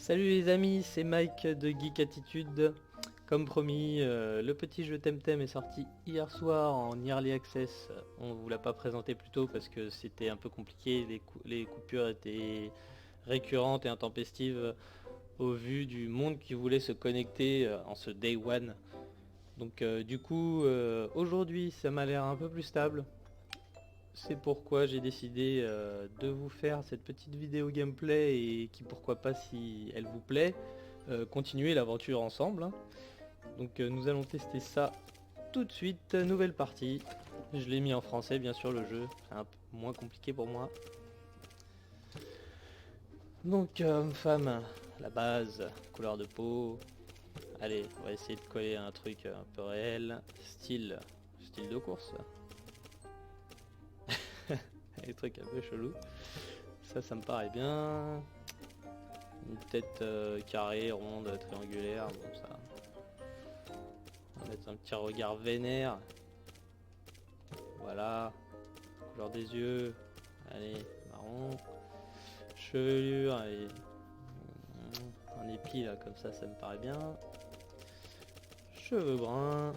Salut les amis, c'est Mike de Geek Attitude. Comme promis, le petit jeu Temtem est sorti hier soir en Early Access. On vous l'a pas présenté plus tôt parce que c'était un peu compliqué, les coupures étaient récurrentes et intempestives au vu du monde qui voulait se connecter en ce Day One. Donc du coup, aujourd'hui ça m'a l'air un peu plus stable. C'est pourquoi j'ai décidé de vous faire cette petite vidéo gameplay et qui, pourquoi pas, si elle vous plaît, continuer l'aventure ensemble, hein. Donc nous allons tester ça tout de suite. Nouvelle partie. Je l'ai mis en français bien sûr, le jeu, c'est un peu moins compliqué pour moi. Donc homme-femme, la base, couleur de peau. Allez, on va essayer de coller un truc un peu réel. Style de course. Les trucs un peu chelous. Ça me paraît bien. Une tête carrée, ronde, triangulaire, bon ça. On va mettre un petit regard vénère. Voilà. Couleur des yeux. Allez, marron. Chevelure, allez. Un épi là, comme ça me paraît bien. Cheveux bruns.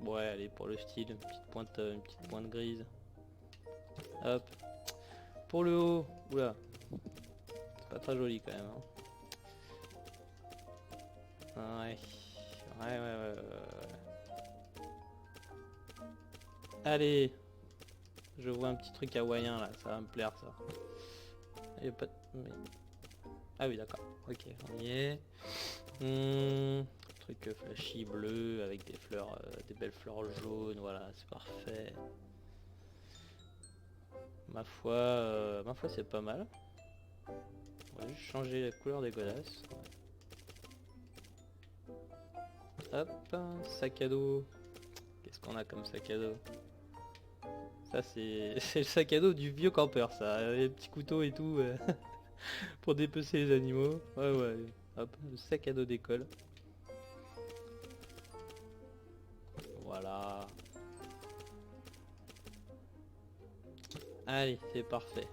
Ouais, allez, pour le style, une petite pointe grise. Hop. Pour le haut, oula. C'est pas très joli quand même, hein. Ouais. Ouais. Allez, je vois un petit truc hawaïen là, ça va me plaire ça. Il y a pas de... Ah oui d'accord, ok, on y est. Truc flashy bleu avec des fleurs, des belles fleurs jaunes, voilà, c'est parfait. Ma foi c'est pas mal. On va juste changer la couleur des godasses. Hop, sac à dos. Qu'est-ce qu'on a comme sac à dos? Ça c'est le sac à dos du vieux campeur ça, les petits couteaux et tout pour dépecer les animaux. Ouais, hop, le sac à dos d'école. Voilà. Allez, c'est parfait.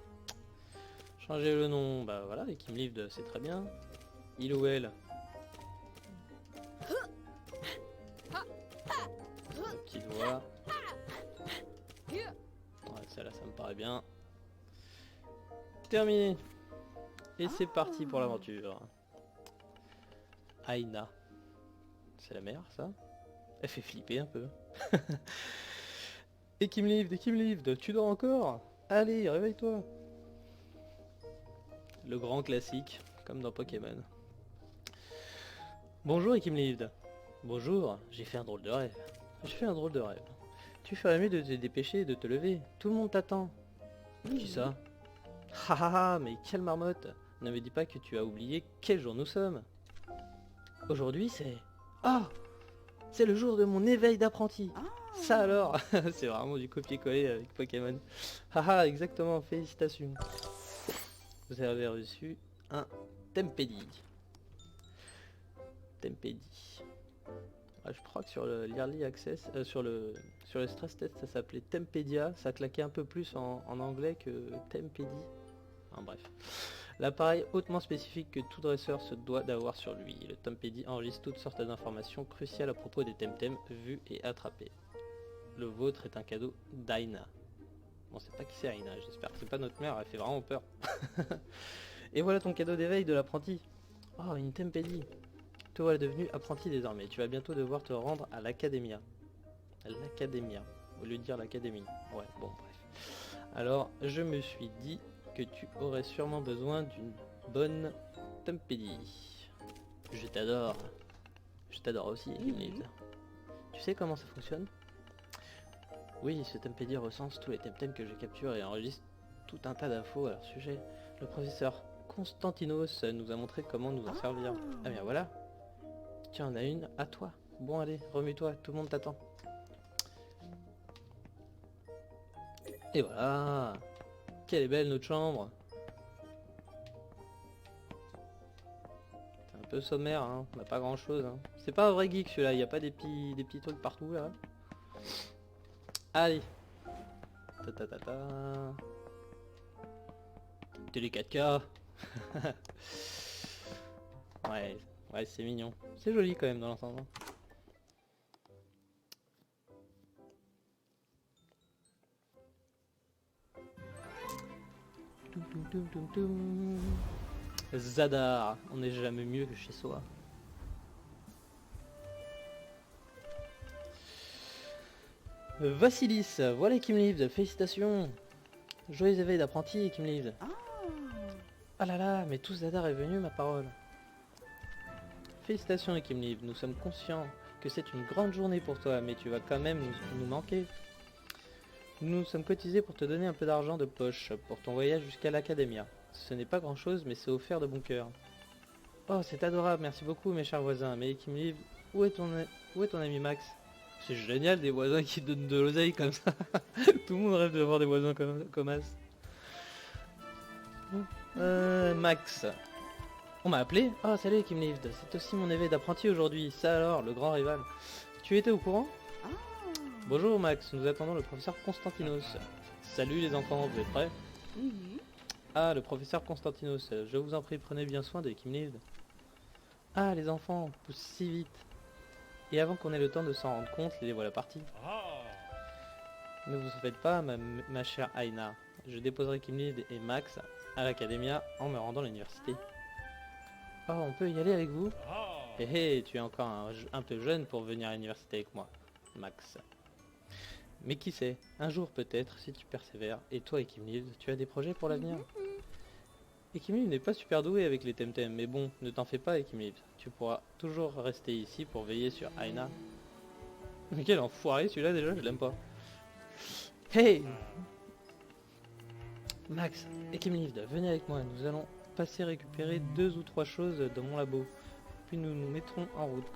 Changer le nom, bah voilà, et Kim Lived, c'est très bien. Il ou elle. La petite voix. Ouais, celle-là, ça me paraît bien. Terminé. Et c'est parti pour l'aventure. Aina. C'est la mère, ça? Elle fait flipper un peu. Et Kim Lived, tu dors encore? Allez, réveille-toi. Le grand classique, comme dans Pokémon. Bonjour Kim Lived. Bonjour, j'ai fait un drôle de rêve. J'ai fait un drôle de rêve. Tu ferais mieux de te dépêcher et de te lever. Tout le monde t'attend. Qui ça? Ah, mais quelle marmotte! Ne me dis pas que tu as oublié quel jour nous sommes. Aujourd'hui c'est... Ah! C'est le jour de mon éveil d'apprenti. Ça alors! C'est vraiment du copier-coller avec Pokémon. Haha, exactement, félicitations. Vous avez reçu un Tempédi. Tempédi. Ah, je crois que sur l'Early Access, sur le stress test, ça s'appelait Tempedia. Ça claquait un peu plus en anglais que Tempédi. Enfin, bref. L'appareil hautement spécifique que tout dresseur se doit d'avoir sur lui. Le Tempédi enregistre toutes sortes d'informations cruciales à propos des Temtem vus et attrapés. Le vôtre est un cadeau d'Aina. Bon, c'est pas qui c'est Aina, j'espère que c'est pas notre mère, elle fait vraiment peur. Et voilà ton cadeau d'éveil de l'apprenti. Oh, une Tempédi. Te voilà devenu apprenti désormais. Tu vas bientôt devoir te rendre à l'Academia. L'Academia, au lieu de dire l'Académie. Ouais, bon, bref. Alors, je me suis dit que tu aurais sûrement besoin d'une bonne Tempédi. Je t'adore. Je t'adore aussi, Kimlid. Tu sais comment ça fonctionne? Oui, ce Tempédi recense tous les Temtem que je capture et enregistre tout un tas d'infos à leur sujet. Le professeur Constantinos nous a montré comment nous en servir. Ah bien voilà. Tiens, on a une à toi. Bon allez, remue-toi, tout le monde t'attend. Et voilà. Quelle est belle notre chambre. C'est un peu sommaire, hein. On n'a pas grand chose, hein. C'est pas un vrai geek celui-là, il n'y a pas des petits trucs partout là. Allez. Ta ta ta ta. télé 4K. Ouais, ouais, c'est mignon. C'est joli quand même dans l'ensemble. Zadar, on n'est jamais mieux que chez soi. Vassilis, voilà Kim Lived, félicitations. Joyeux éveil d'apprenti Kim Lived. Ah là là, mais tout Zadar est venu, ma parole. Félicitations Kim Lived, nous sommes conscients que c'est une grande journée pour toi, mais tu vas quand même nous manquer. Nous nous sommes cotisés pour te donner un peu d'argent de poche pour ton voyage jusqu'à l'Academia. Ce n'est pas grand chose, mais c'est offert de bon cœur. Oh, c'est adorable, merci beaucoup mes chers voisins. Mais Kim Lived, où est ton ami Max? C'est génial des voisins qui donnent de l'oseille comme ça. Tout le monde rêve d'avoir des voisins comme As. Max. On m'a appelé? Oh salut Kim Lived, c'est aussi mon éveil d'apprenti aujourd'hui. Ça alors, le grand rival. Tu étais au courant? Bonjour Max, nous attendons le professeur Constantinos. Salut les enfants, vous êtes prêts? Ah, le professeur Constantinos, je vous en prie, prenez bien soin de Kim Lived. Ah, les enfants, poussent si vite. Et avant qu'on ait le temps de s'en rendre compte, les voilà partis. Ne vous en faites pas, ma chère Aina. Je déposerai Kim Lived et Max à l'Academia en me rendant à l'université. Oh, on peut y aller avec vous? Hé hé, tu es encore un peu jeune pour venir à l'université avec moi, Max. Mais qui sait, un jour peut-être, si tu persévères, et toi et Kim Lived, tu as des projets pour l'avenir. Et Kim Lived n'est pas super doué avec les Temtem, mais bon, ne t'en fais pas Kim Lived. Tu pourras toujours rester ici pour veiller sur Aina. Mais quel enfoiré celui-là déjà, je l'aime pas. Hey Max et Kim Lived, venez avec moi, nous allons passer récupérer 2 ou 3 choses dans mon labo. Puis nous nous mettrons en route.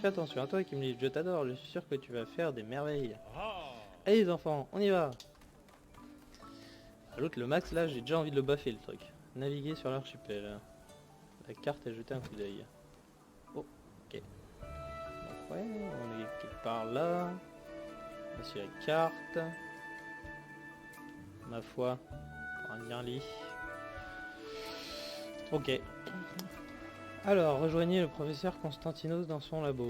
Fais attention à toi Kim Lived, je t'adore, je suis sûr que tu vas faire des merveilles. Allez les enfants, on y va. L'autre, le Max, là, j'ai déjà envie de le baffer le truc. Naviguer sur l'archipel. La carte et jeter un coup d'œil. Oh, ok. Donc ouais, on est quelque part là. Voici la carte. Ma foi, un bien lit. Ok. Alors, rejoignez le professeur Constantinos dans son labo.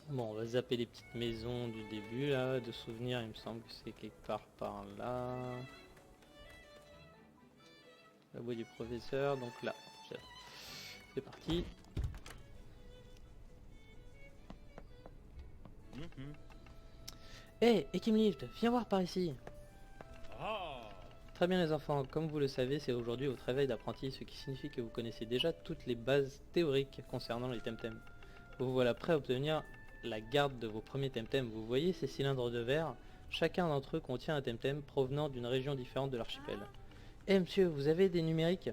Bon, on va zapper les petites maisons du début là, de souvenirs, il me semble que c'est quelque part par là. Labo du professeur, donc là. C'est parti. Hey, et Kim Lived, viens voir par ici. Très bien les enfants, comme vous le savez, c'est aujourd'hui votre réveil d'apprenti, ce qui signifie que vous connaissez déjà toutes les bases théoriques concernant les Temtem. Vous voilà prêt à obtenir la garde de vos premiers Temtem. Vous voyez ces cylindres de verre? Chacun d'entre eux contient un Temtem provenant d'une région différente de l'archipel. Eh monsieur, vous avez des numériques?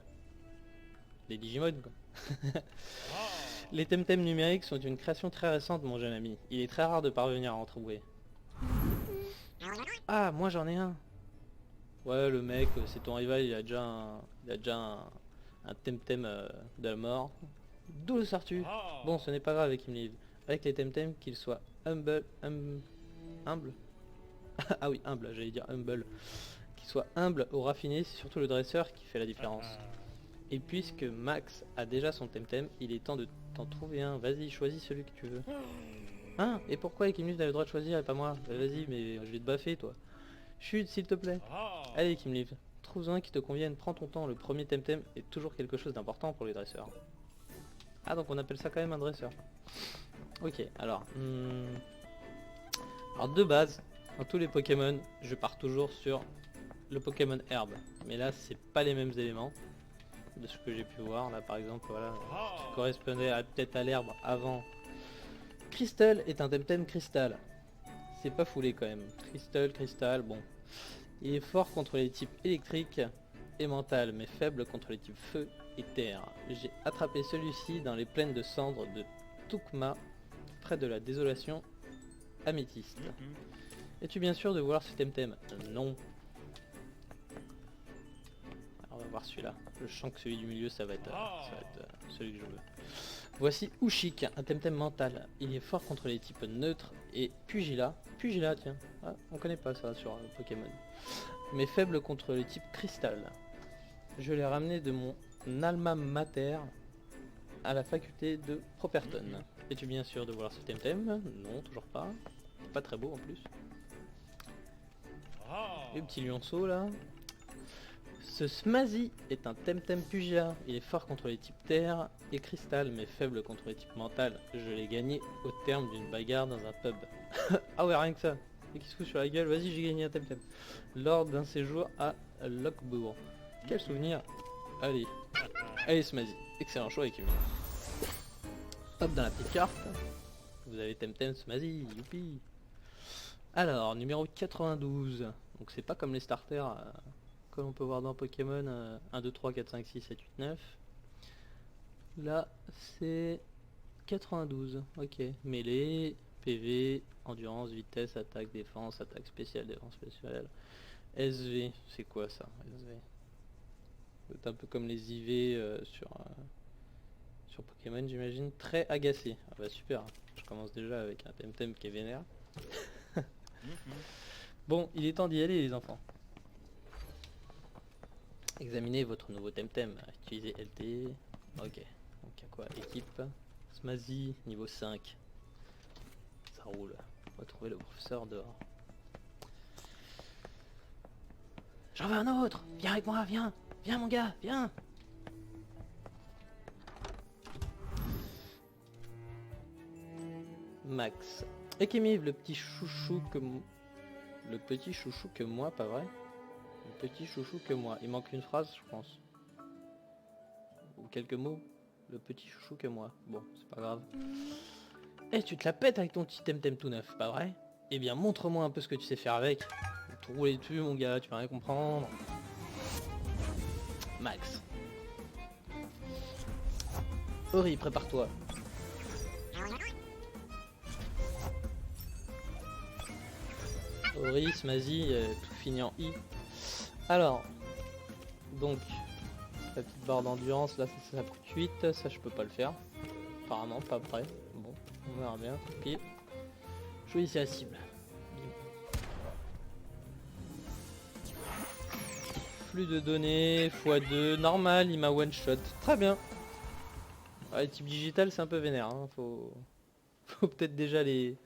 Des Digimon quoi. Les Temtem numériques sont une création très récente mon jeune ami. Il est très rare de parvenir à en trouver. Ah, moi j'en ai un. Ouais, le mec, c'est ton rival, il a déjà un Temtem de la mort. D'où le sors-tu? Bon, ce n'est pas grave avec Kim Lived. Avec les Temtem, qu'ils soient humble. Ah oui, humble, j'allais dire humble. Qu'il soit humble ou raffiné, c'est surtout le dresseur qui fait la différence. Et puisque Max a déjà son Temtem, il est temps de t'en trouver un. Vas-y, choisis celui que tu veux. Hein? Et pourquoi Kim Lived a le droit de choisir et pas moi? Vas-y, mais je vais te baffer, toi. Chut, s'il te plaît. Allez, Kim Lived, trouve-en un qui te convienne. Prends ton temps, le premier Temtem est toujours quelque chose d'important pour les dresseurs. Ah, donc on appelle ça quand même un dresseur. Ok, alors... Alors de base, dans tous les Pokémon, je pars toujours sur le Pokémon herbe. Mais là, c'est pas les mêmes éléments de ce que j'ai pu voir. Là, par exemple, voilà, ce qui correspondait peut-être à l'herbe avant. Crystal est un Temtem cristal. C'est pas foulé quand même. Cristal, bon. Il est fort contre les types électriques et mental, mais faible contre les types feu et terre. J'ai attrapé celui-ci dans les plaines de cendres de Tukma, près de la désolation améthyste. Es-tu bien sûr de vouloir ce Temtem? Non. Alors, on va voir celui-là. Je sens que celui du milieu, ça va être celui que je veux. Voici Ushik, un Temtem mental. Il est fort contre les types neutres Et Pugilat. Pugilat, tiens. Ah, on connaît pas ça sur Pokémon. Mais faible contre le type cristal. Je l'ai ramené de mon alma mater à la faculté de Properton. Es-tu bien sûr de vouloir ce Temtem? Non, toujours pas. Pas très beau en plus. Le petit lionceau là. Ce Smazy est un Temtem Pugia. Il est fort contre les types terre et cristal, mais faible contre les types mental. Je l'ai gagné au terme d'une bagarre dans un pub. Ah ouais, rien que ça. Et qui se fout sur la gueule, vas-y, j'ai gagné un Temtem. Lors d'un séjour à Lockbourg. Quel souvenir. Allez. Allez Smazy. Excellent choix avec lui. Hop, dans la petite carte. Vous avez Temtem Smazy, youpi. Alors, numéro 92. Donc c'est pas comme les starters que l'on peut voir dans Pokémon 1, 2, 3, 4, 5, 6, 7, 8, 9. Là, c'est 92. Ok. Mêlée, PV, endurance, vitesse, attaque, défense défense spéciale. SV, c'est quoi ça? SV. C'est un peu comme les IV sur Pokémon, j'imagine. Très agacé. Ah bah super. Je commence déjà avec un Temtem qui est vénère. Bon, il est temps d'y aller les enfants. Examinez votre nouveau Temtem. Utilisez LT. Ok. Donc il y a quoi? Équipe. Smazy, niveau 5. Ça roule. On va trouver le professeur dehors. J'en veux un autre. Viens avec moi, viens. Viens mon gars, viens. Max. Ekimiv, le petit chouchou que... Le petit chouchou que moi, pas vrai? Le petit chouchou que moi. Il manque une phrase, je pense. Ou quelques mots. Le petit chouchou que moi. Bon, c'est pas grave. Eh, tu te la pètes avec ton petit Temtem tout neuf, pas vrai? Eh bien, montre-moi un peu ce que tu sais faire avec. Te rouler dessus, mon gars, tu vas rien comprendre. Max. Ori, prépare-toi. Ori, Smazy, tout fini en I. Alors, donc, la petite barre d'endurance, là, ça coûte 8, ça je peux pas le faire. Apparemment, pas prêt. Bon, on verra bien. Puis, choisissez la cible. Flux de données, x2, normal, il m'a one shot. Très bien. Ouais, type digital, c'est un peu vénère. Hein. Faut peut-être déjà les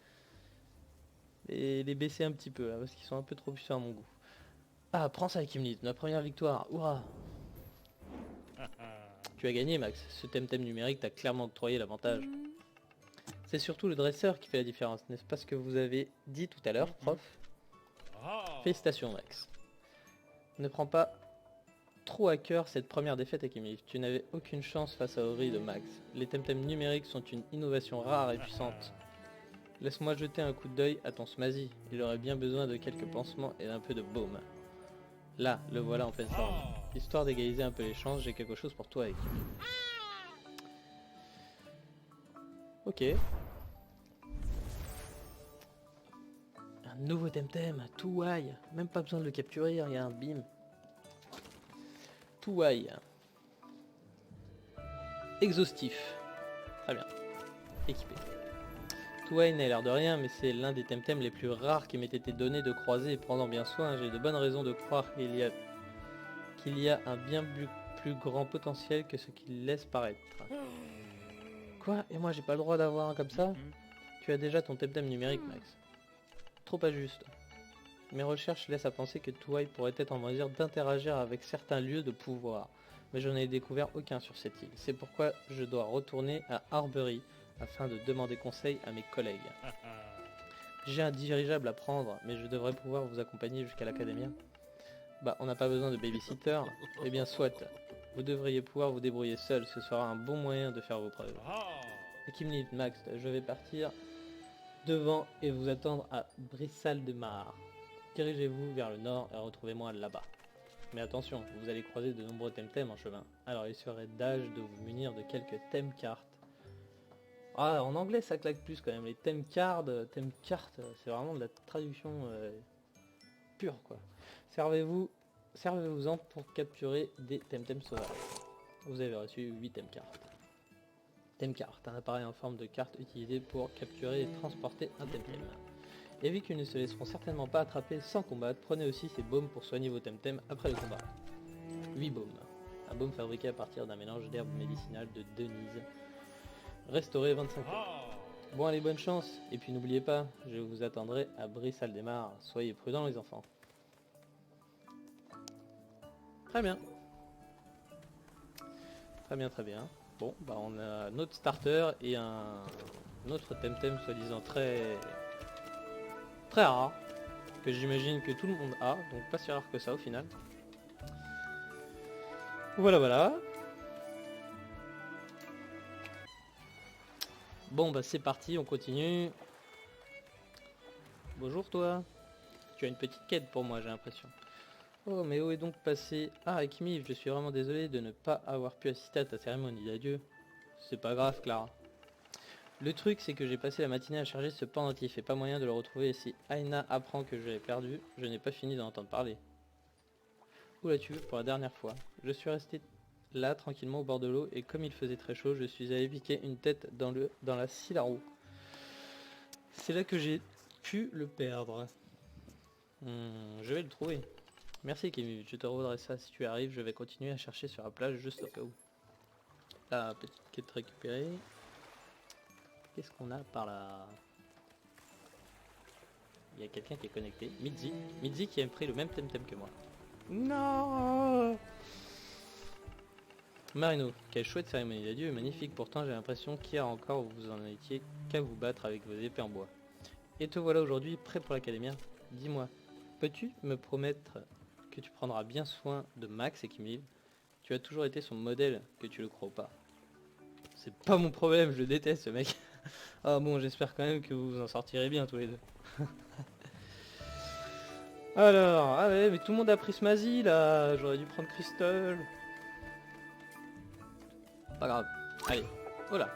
baisser un petit peu, là, parce qu'ils sont un peu trop puissants à mon goût. Ah, prends ça, Kimlit, ma première victoire. Hurrah. Tu as gagné, Max. Ce Temtem numérique t'a clairement octroyé l'avantage. C'est surtout le dresseur qui fait la différence, n'est-ce pas ce que vous avez dit tout à l'heure, prof? Félicitations, Max. Ne prends pas trop à cœur cette première défaite à Kimif. Tu n'avais aucune chance face à Ori de Max. Les Temtem numériques sont une innovation rare et puissante. Laisse-moi jeter un coup d'œil à ton Smazy. Il aurait bien besoin de quelques pansements et d'un peu de baume. Là, le voilà en pleine forme. Histoire d'égaliser un peu les chances, j'ai quelque chose pour toi avec. Ok. Un nouveau Temtem, Touaille. Même pas besoin de le capturer, regarde, bim. Touaille. Exhaustif. Très bien. Équipé. Touaille n'a l'air de rien, mais c'est l'un des Temtems les plus rares qui m'ait été donné de croiser et prendre bien soin. J'ai de bonnes raisons de croire qu'il y a un bien plus grand potentiel que ce qu'il laisse paraître. Quoi? Et moi j'ai pas le droit d'avoir un comme ça? Tu as déjà ton Temtem numérique, Max. Trop injuste. Mes recherches laissent à penser que Touaille pourrait être en mesure d'interagir avec certains lieux de pouvoir, mais je n'ai découvert aucun sur cette île. C'est pourquoi je dois retourner à Arbery afin de demander conseil à mes collègues. J'ai un dirigeable à prendre, mais je devrais pouvoir vous accompagner jusqu'à l'académie. Bah, on n'a pas besoin de babysitter. Eh bien, soit. Vous devriez pouvoir vous débrouiller seul, ce sera un bon moyen de faire vos preuves. Kimlit, Max, je vais partir devant et vous attendre à Brissal-de-Mar. Dirigez-vous vers le nord et retrouvez-moi là-bas. Mais attention, vous allez croiser de nombreux Temtem en chemin. Alors il serait d'âge de vous munir de quelques Temcards. Ah, en anglais ça claque plus quand même. Les Temcards, c'est vraiment de la traduction pure quoi. Servez-vous-en pour capturer des Temtem sauvages. Vous avez reçu 8 Temcards. Temcart, un appareil en forme de carte utilisé pour capturer et transporter un Temtem. Et vu qu'ils ne se laisseront certainement pas attraper sans combattre, prenez aussi ces baumes pour soigner vos Temtem après le combat. 8 baumes. Un baume fabriqué à partir d'un mélange d'herbes médicinales de Denise. Restauré 25 ans. Bon allez, bonne chance, et puis n'oubliez pas, je vous attendrai à Brissaldemar. Soyez prudents les enfants. Très bien. Très bien, très bien. Bon, bah on a notre starter et un autre Temtem soi-disant très rare, que j'imagine que tout le monde a, donc pas si rare que ça au final. Voilà, voilà. Bon bah c'est parti, on continue. Bonjour toi. Tu as une petite quête pour moi, j'ai l'impression. Oh mais où est donc passé... Ah Ekimiv, je suis vraiment désolé de ne pas avoir pu assister à ta cérémonie d'adieu. C'est pas grave Clara. Le truc c'est que j'ai passé la matinée à charger ce pendentif et pas moyen de le retrouver, et si Aina apprend que je l'ai perdu, je n'ai pas fini d'en entendre parler. Où l'as-tu vu pour la dernière fois? Je suis resté là tranquillement au bord de l'eau et comme il faisait très chaud, je suis allé piquer une tête dans la Silaro. C'est là que j'ai pu le perdre. Je vais le trouver. Merci Kimi, je te redresserai ça si tu arrives, je vais continuer à chercher sur la plage juste au cas où. La petite quête récupérée. Qu'est-ce qu'on a par là? Il y a quelqu'un qui est connecté. Midzi. Midzi qui a pris le même Temtem que moi. Non. Marino, quelle chouette cérémonie d'adieu, magnifique, pourtant j'ai l'impression qu'hier encore vous en étiez qu'à vous battre avec vos épées en bois. Et te voilà aujourd'hui prêt pour l'académia. Dis-moi, peux-tu me promettre que tu prendras bien soin de Max et Kimil? Tu as toujours été son modèle, que tu le crois ou pas. C'est pas mon problème, je le déteste ce mec. Ah bon, j'espère quand même que vous vous en sortirez bien tous les deux. Alors, ah ouais, mais tout le monde a pris ce Mazie là, j'aurais dû prendre Crystal. Pas grave, allez, voilà.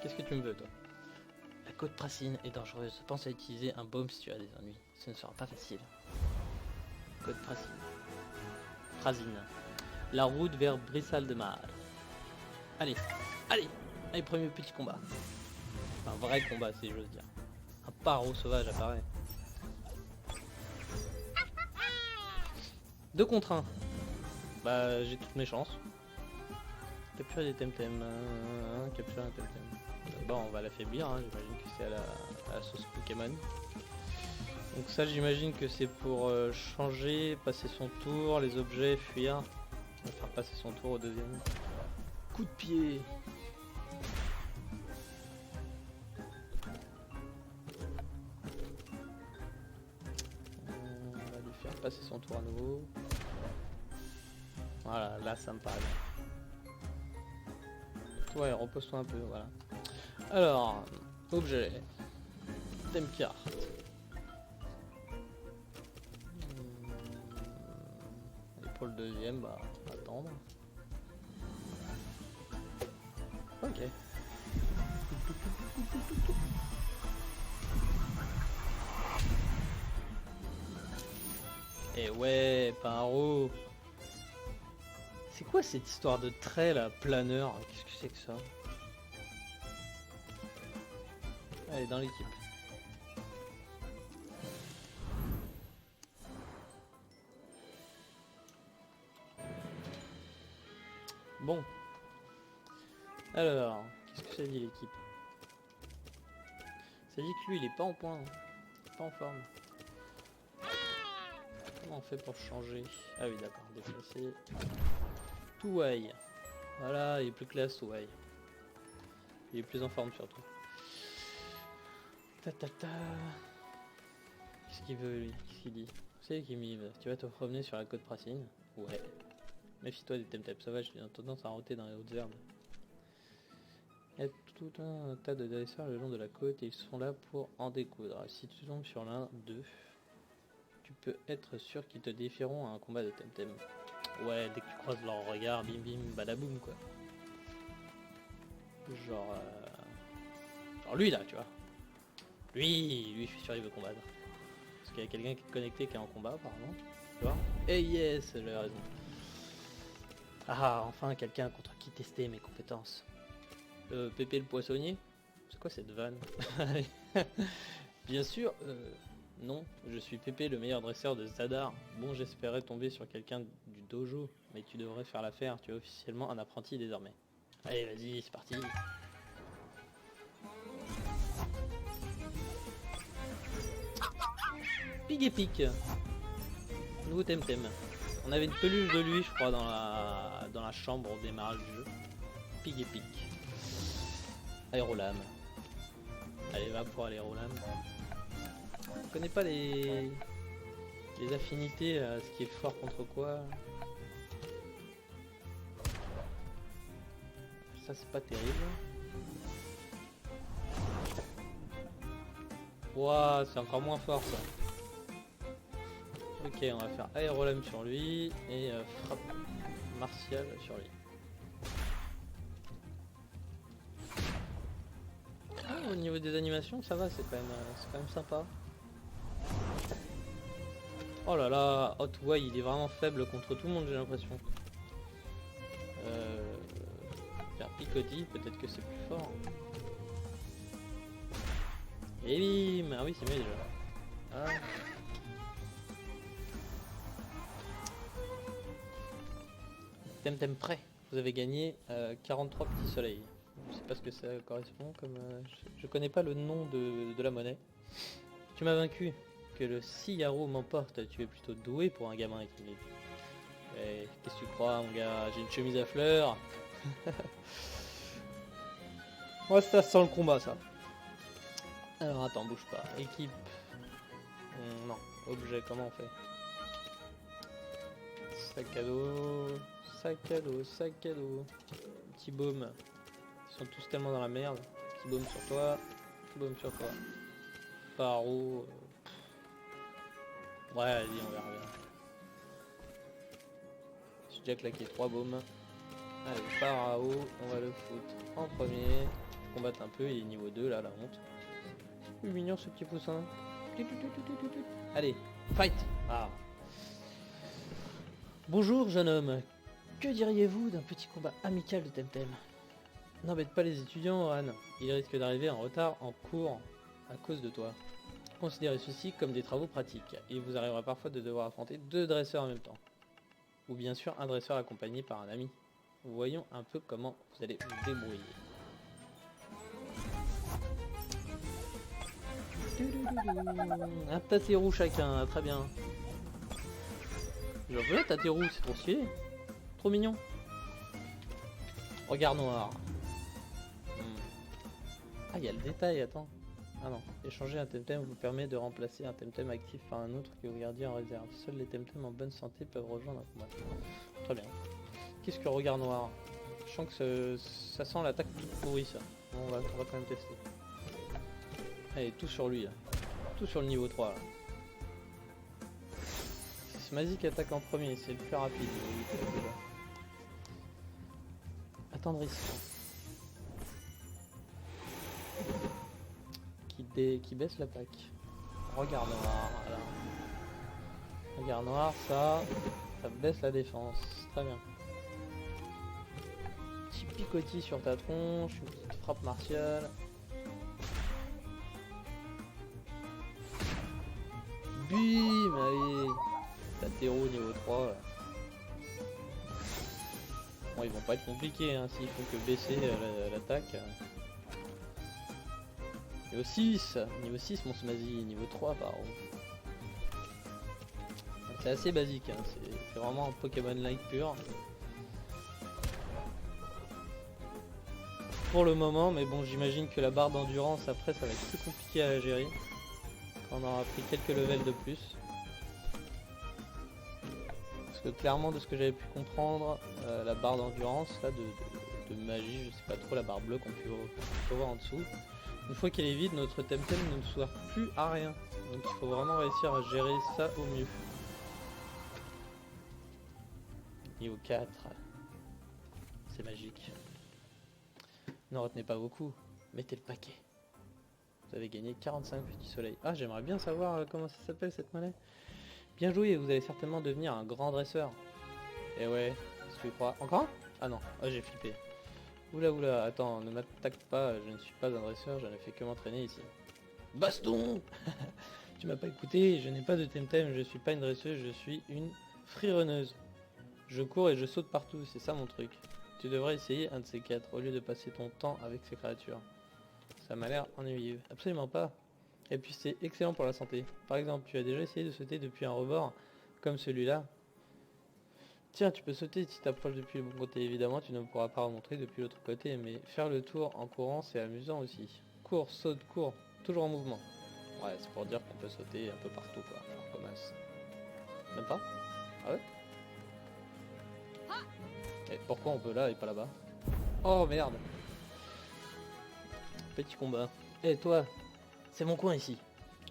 Qu'est-ce que tu me veux toi? La côte Pracine est dangereuse, pense à utiliser un baume si tu as des ennuis, ce ne sera pas facile. Côte Pracine. Prasine. La route vers Brissaldemar. Allez, allez, allez, premier petit combat. Un vrai combat si j'ose dire. Un paro sauvage apparaît. 2 contre 1. Bah j'ai toutes mes chances. Capturer des Temtem. Capturer un Temtem. Bon on va l'affaiblir, hein. J'imagine que c'est à la sauce Pokémon. Donc ça j'imagine que c'est pour changer, passer son tour, les objets, fuir. On va faire passer son tour au deuxième. Coup de pied. On va lui faire passer son tour à nouveau. Voilà, là ça me paraît bien. Ouais, repose-toi un peu, voilà. Alors, objet. Temcart. Et pour le deuxième, bah, attendre. Ok. Et ouais, Paro. C'est quoi cette histoire de trait là, planeur? Qu'est-ce que c'est que ça? Allez, dans l'équipe. Bon. Alors, qu'est-ce que ça dit l'équipe? Ça dit que lui il est pas en point, hein. Pas en forme. Comment on fait pour changer? Ah oui d'accord, déplacer. Touai. Voilà, il est plus classe Touai. Il est plus en forme surtout. Ta ta ta. Qu'est-ce qu'il veut lui? Qu'est-ce qu'il dit? C'est qui m'y tu vas te promener sur la côte Pracine? Ouais. Méfie-toi des Temtem sauvages, ils ont tendance à roter dans les hautes herbes. Il y a tout un tas de dresseurs le long de la côte et ils sont là pour en découdre. Si tu tombes sur l'un d'eux, tu peux être sûr qu'ils te défieront à un combat de Temtem. Ouais, dès que tu croises leur regard, bim bim, badaboum quoi. Genre lui là, tu vois. Lui, je suis sûr il veut combattre. Parce qu'il y a quelqu'un qui est connecté qui est en combat apparemment. Tu vois. Et yes, j'ai raison. Ah, enfin quelqu'un contre qui tester mes compétences. Pépé le poissonnier. C'est quoi cette vanne? Bien sûr, non, je suis Pépé, le meilleur dresseur de Zadar. Bon, j'espérais tomber sur quelqu'un du dojo, mais tu devrais faire l'affaire, tu es officiellement un apprenti désormais. Allez, vas-y, c'est parti. Pig et pique. Nouveau Temtem. On avait une peluche de lui, je crois, dans la chambre au démarrage du jeu. Pig et pique. Aérolame. Allez, va pour aérolame. Je connais pas les affinités, ce qui est fort contre quoi. Ça, c'est pas terrible. Ouah, c'est encore moins fort ça. Ok, on va faire aérolame sur lui et frappe martiale sur lui. Ah, au niveau des animations, ça va, c'est quand même sympa. Oh là là, Hot Way, il est vraiment faible contre tout le monde, j'ai l'impression. Faire picotis, peut-être que c'est plus fort. Et bim, ah oui, c'est mieux déjà. Ah. Temtem prêt. Vous avez gagné 43 petits soleils. Je sais pas ce que ça correspond comme... je connais pas le nom de la monnaie. Tu m'as vaincu. Que le Siyaro m'emporte. Tu es plutôt doué pour un gamin qui est... Qu'est-ce que tu crois mon gars? J'ai une chemise à fleurs. Moi ça sent le combat ça. Alors attends, bouge pas. Équipe. Non. Objet, comment on fait? Sac à dos. Sac à dos, sac à dos. Petit baume. Ils sont tous tellement dans la merde. Petit baume sur toi. Petit baume sur toi. Paro. Ouais, vas-y, on verra bien. J'ai déjà claqué 3 baumes. Allez, Parao, on va le foutre en premier. Combattre un peu, il est niveau 2 là, la honte. C'est mignon ce petit poussin. Allez, fight. Ah. Bonjour jeune homme. Que diriez-vous d'un petit combat amical de Temtem? N'embête pas les étudiants, Han. Ils risquent d'arriver en retard en cours à cause de toi. Considérez ceci comme des travaux pratiques. Il vous arrivera parfois de devoir affronter 2 dresseurs en même temps. Ou bien sûr un dresseur accompagné par un ami. Voyons un peu comment vous allez vous débrouiller. Un Tateru chacun, très bien. Je veux un Tateru, c'est trop stylé. Trop mignon. Regard noir. Ah, il y a le détail, attends. Ah non, échanger un Temtem vous permet de remplacer un Temtem actif par un autre que vous gardiez en réserve. Seuls les Temtem en bonne santé peuvent rejoindre un combat. Très bien. Qu'est-ce que regard noir? Je sens que ça sent l'attaque toute pourrie ça. Bon, on va quand même tester. Allez, tout sur lui là. Tout sur le niveau 3 là. C'est Smazy qui attaque en premier, c'est le plus rapide. Attendrissement. Qui baisse l'attaque. Regard noir, voilà. Regard noir, ça baisse la défense. Très bien. Petit picotis sur ta tronche, une petite frappe martiale. Bim, allez. Tateru niveau 3. Là. Bon, ils vont pas être compliqués hein, s'ils font que baisser l'attaque. Niveau 6 mon Smazy, niveau 3 par contre. C'est assez basique, hein. C'est vraiment un Pokémon-like pur. Pour le moment, mais bon j'imagine que la barre d'endurance après ça va être plus compliqué à gérer. Quand on aura pris quelques levels de plus. Parce que clairement de ce que j'avais pu comprendre, la barre d'endurance là de magie, je sais pas trop, la barre bleue qu'on peut voir en dessous. Une fois qu'elle est vide, notre Temtem ne nous sert plus à rien. Donc il faut vraiment réussir à gérer ça au mieux. Niveau 4. C'est magique. Ne retenez pas beaucoup. Mettez le paquet. Vous avez gagné 45 petits soleils. Ah, j'aimerais bien savoir comment ça s'appelle cette monnaie. Bien joué, vous allez certainement devenir un grand dresseur. Et ouais, si tu crois. Encore un? Ah non, ah, j'ai flippé. Oula oula, attends, ne m'attaque pas, je ne suis pas un dresseur, je ne fais que m'entraîner ici. Baston. Tu m'as pas écouté, je n'ai pas de temtem, je suis pas une dresseuse, je suis une freerunneuse. Je cours et je saute partout, c'est ça mon truc. Tu devrais essayer un de ces quatre, au lieu de passer ton temps avec ces créatures. Ça m'a l'air ennuyeux. Absolument pas. Et puis c'est excellent pour la santé. Par exemple, tu as déjà essayé de sauter depuis un rebord, comme celui-là. Tiens, tu peux sauter si tu t'approches depuis le bon côté. Évidemment, tu ne pourras pas remonter depuis l'autre côté, mais faire le tour en courant, c'est amusant aussi. Cours, saute, cours, toujours en mouvement. Ouais, c'est pour dire qu'on peut sauter un peu partout, quoi. Genre comme as. Même pas? Ah ouais? Et pourquoi on peut là et pas là-bas? Oh merde! Petit combat. Eh toi, c'est mon coin ici.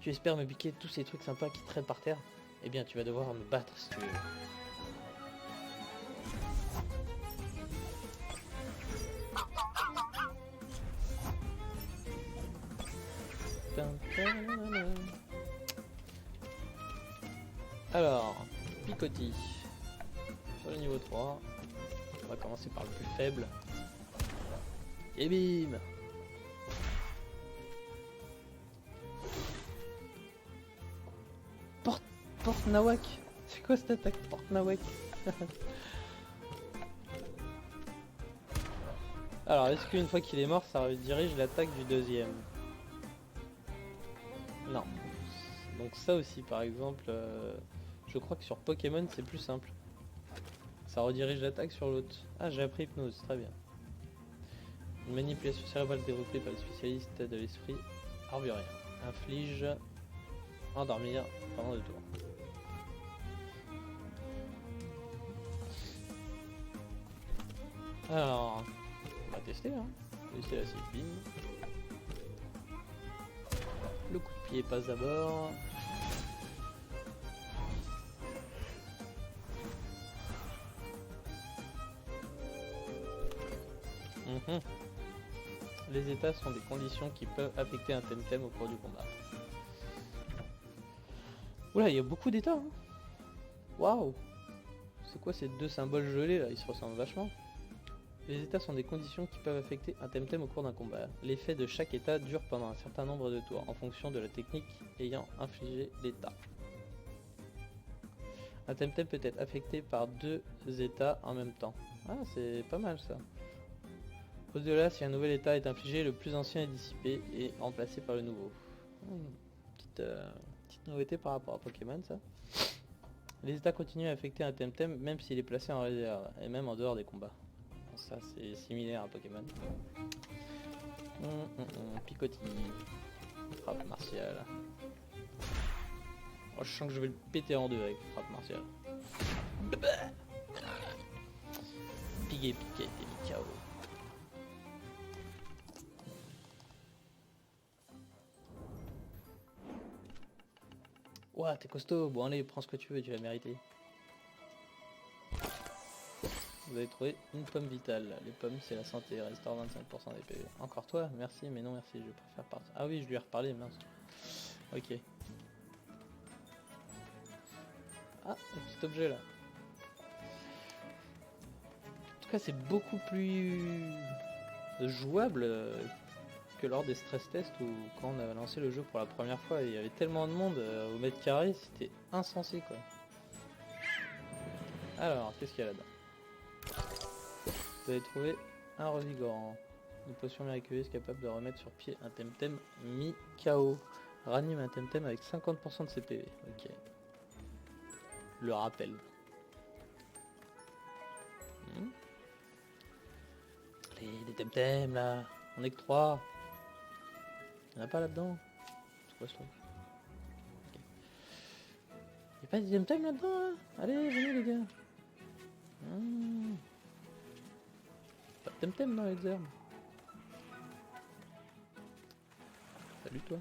Tu espères me piquer tous ces trucs sympas qui traînent par terre? Eh bien, tu vas devoir me battre si tu veux. Alors, picotis. Sur le niveau 3. On va commencer par le plus faible. Et bim! Porte Nawak. C'est quoi cette attaque Porte Nawak? Alors, est-ce qu'une fois qu'il est mort, ça redirige l'attaque du deuxième? Non. Donc ça aussi, par exemple, je crois que sur Pokémon, c'est plus simple. Ça redirige l'attaque sur l'autre. Ah, j'ai appris hypnose, très bien. Une manipulation cérébrale développée par les spécialistes de l'esprit arborien. Inflige endormir pendant 2 tours. Alors, on va tester, hein. Laisser la cible, bim. Le coup de pied passe d'abord. Les états sont des conditions qui peuvent affecter un temtem au cours du combat. Oula, il y a beaucoup d'états, hein. Waouh! C'est quoi ces deux symboles gelés là? Ils se ressemblent vachement. Les états sont des conditions qui peuvent affecter un temtem au cours d'un combat. L'effet de chaque état dure pendant un certain nombre de tours, en fonction de la technique ayant infligé l'état. Un temtem peut être affecté par 2 états en même temps. Ah, c'est pas mal ça. Au-delà, si un nouvel état est infligé, le plus ancien est dissipé et remplacé par le nouveau. Petite nouveauté par rapport à Pokémon, ça. Les états continuent à affecter un temtem même s'il est placé en réserve, et même en dehors des combats. Bon, ça, c'est similaire à Pokémon. Picotis. Frappe martiale. Oh, je sens que je vais le péter en deux avec frappe martiale. Piqué, t'es mis KO. Ouah, t'es costaud. Bon, allez, prends ce que tu veux, tu vas mériter. Vous avez trouvé une pomme vitale. Les pommes, c'est la santé. Restaure 25% des PV. Encore toi? Merci, mais non merci. Je préfère partir. Ah oui, je lui ai reparlé, mince. Ok. Ah, un petit objet là. En tout cas, c'est beaucoup plus jouable que lors des stress tests ou quand on avait lancé le jeu pour la première fois. Il y avait tellement de monde au mètre carré, c'était insensé quoi. Alors, qu'est-ce qu'il y a là-dedans? Vous avez trouvé un revigorant. Une potion miraculeuse capable de remettre sur pied un temtem mi-KO. Ranime un temtem avec 50% de ses PV. Ok. Le rappel. Les temtems là. On est que 3. Y'en a pas là-dedans? C'est quoi ce truc? Okay. Y'a pas des temtems là-dedans là? Allez, venez les gars. Pas de temtem dans les herbes. Salut toi.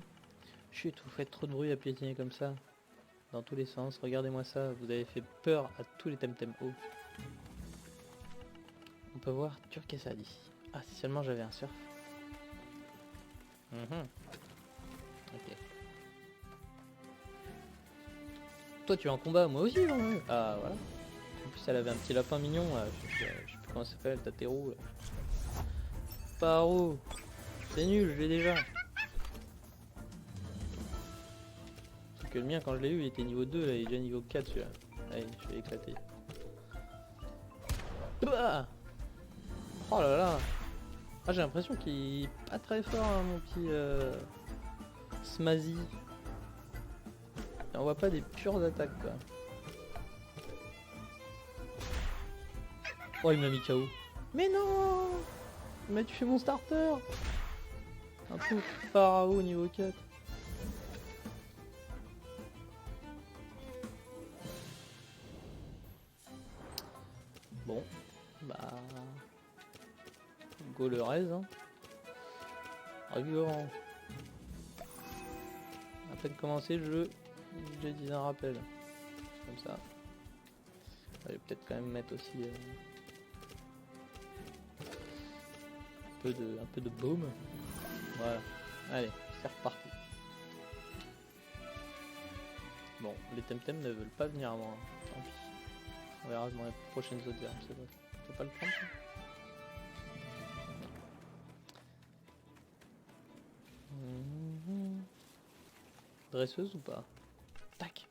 Chut, vous faites trop de bruit à piétiner comme ça. Dans tous les sens, regardez-moi ça. Vous avez fait peur à tous les temtems hauts. On peut voir Turkessa d'ici. Ah, si seulement j'avais un surf. Ok. Toi tu es en combat, moi aussi j'en ai. Ah voilà. En plus elle avait un petit lapin mignon, je sais plus comment ça s'appelle, Tateru. Paro. C'est nul, je l'ai déjà. C'est que le mien, quand je l'ai eu, il était niveau 2, là, il est déjà niveau 4 celui-là. Allez, je vais éclater. Bah, oh là là. Ah, j'ai l'impression qu'il est pas très fort, hein, mon petit Smazy. On voit pas des pures attaques, quoi. Oh, il m'a mis KO. Mais non! Il m'a tué mon starter! Un pauvre pharaon niveau 4. Bon, bah... Go le raise, hein. Rigorant. À peine commencé le jeu, j'ai dit un rappel. Comme ça. Je vais peut-être quand même mettre aussi un peu de baume. Voilà. Allez, c'est reparti. Bon, les temtem ne veulent pas venir à moi. Tant pis. On verra dans les prochaines autres armes. C'est vrai. Je peux pas le prendre ça. Dresseuse ou pas? Tac.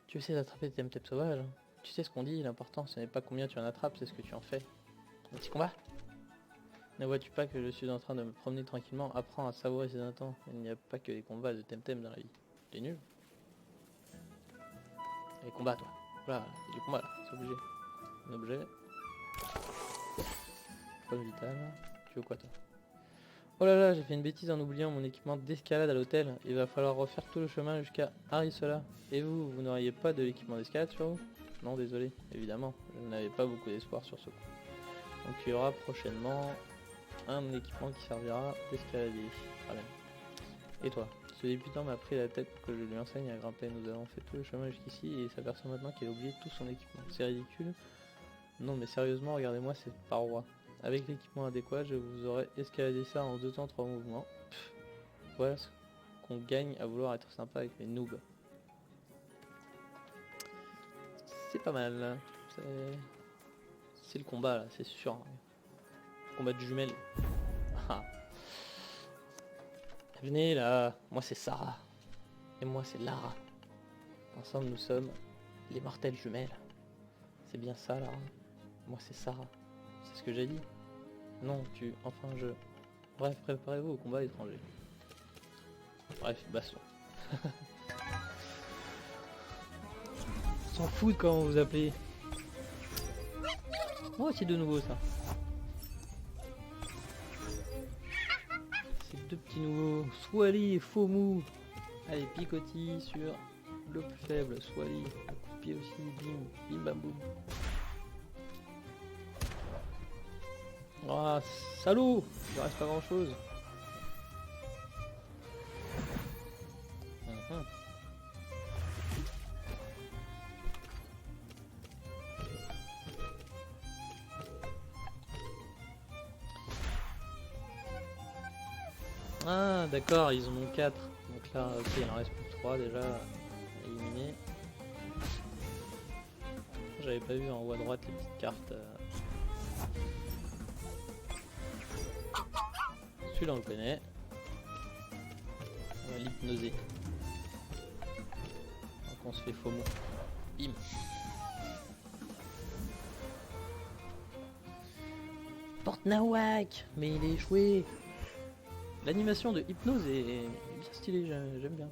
Tu essaies d'attraper des temtem sauvages. Hein. Tu sais ce qu'on dit, l'important ce n'est pas combien tu en attrapes, c'est ce que tu en fais. Un petit combat. Ne vois-tu pas que je suis en train de me promener tranquillement? Apprends à savourer ces instants. Il n'y a pas que des combats de temtem dans la vie. T'es nul. Les combats, toi. Voilà, il y a du combat là, c'est obligé. Un objet. Pomme vitale. Tu veux quoi, toi? Oh là là, j'ai fait une bêtise en oubliant mon équipement d'escalade à l'hôtel. Il va falloir refaire tout le chemin jusqu'à Arisola. Et vous, vous n'auriez pas de l'équipement d'escalade sur vous? Non, désolé, évidemment. Je n'avais pas beaucoup d'espoir sur ce coup. Donc il y aura prochainement un équipement qui servira d'escaladier. Voilà. Et toi? Ce débutant m'a pris la tête pour que je lui enseigne à grimper. Nous avons fait tout le chemin jusqu'ici et il s'aperçoit maintenant qu'il a oublié tout son équipement. C'est ridicule. Non mais sérieusement, regardez-moi cette paroi. Avec l'équipement adéquat, je vous aurais escaladé ça en 2 temps 3 mouvements. Pff, voilà ce qu'on gagne à vouloir être sympa avec les noobs. C'est pas mal. C'est le combat là, c'est sûr. Combat de jumelles. Ah. Venez là, moi c'est Sarah. Et moi c'est Lara. Ensemble nous sommes les mortelles jumelles. C'est bien ça Lara. Moi c'est Sarah. C'est ce que j'ai dit. Non, enfin je... Bref, préparez-vous au combat étranger. Bref, baston. S'en fout de comment vous appelez. Oh, c'est de nouveau ça. C'est 2 petits nouveaux. Swally et Fomu. Allez, Picotis sur le plus faible. Swally. Un coup de pied aussi. Bim, bim bam boum. Ah, salaud! Il reste pas grand chose. Ah, d'accord, ils en ont 4. Donc là, ok, il en reste plus que 3 déjà à éliminer. J'avais pas vu en haut à droite les petites cartes. Celui-là on le connaît. On va l'hypnoser. Donc on se fait faux mot. Bim. Porte Nawak. Mais il est échoué. L'animation de hypnose est bien stylée, j'aime bien.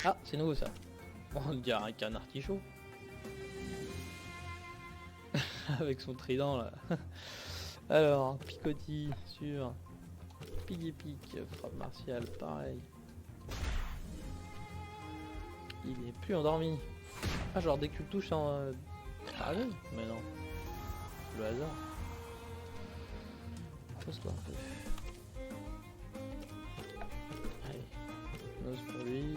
Ah, c'est nouveau ça. On dirait qu'un artichaut. Avec son trident là. Alors, Picotis sur Pig et Pic, frappe martiale, pareil. Il est plus endormi. Ah, genre dès que tu le touches en... Ah oui, mais non. Le hasard. Pose-toi un peu. Allez. Nose pour lui.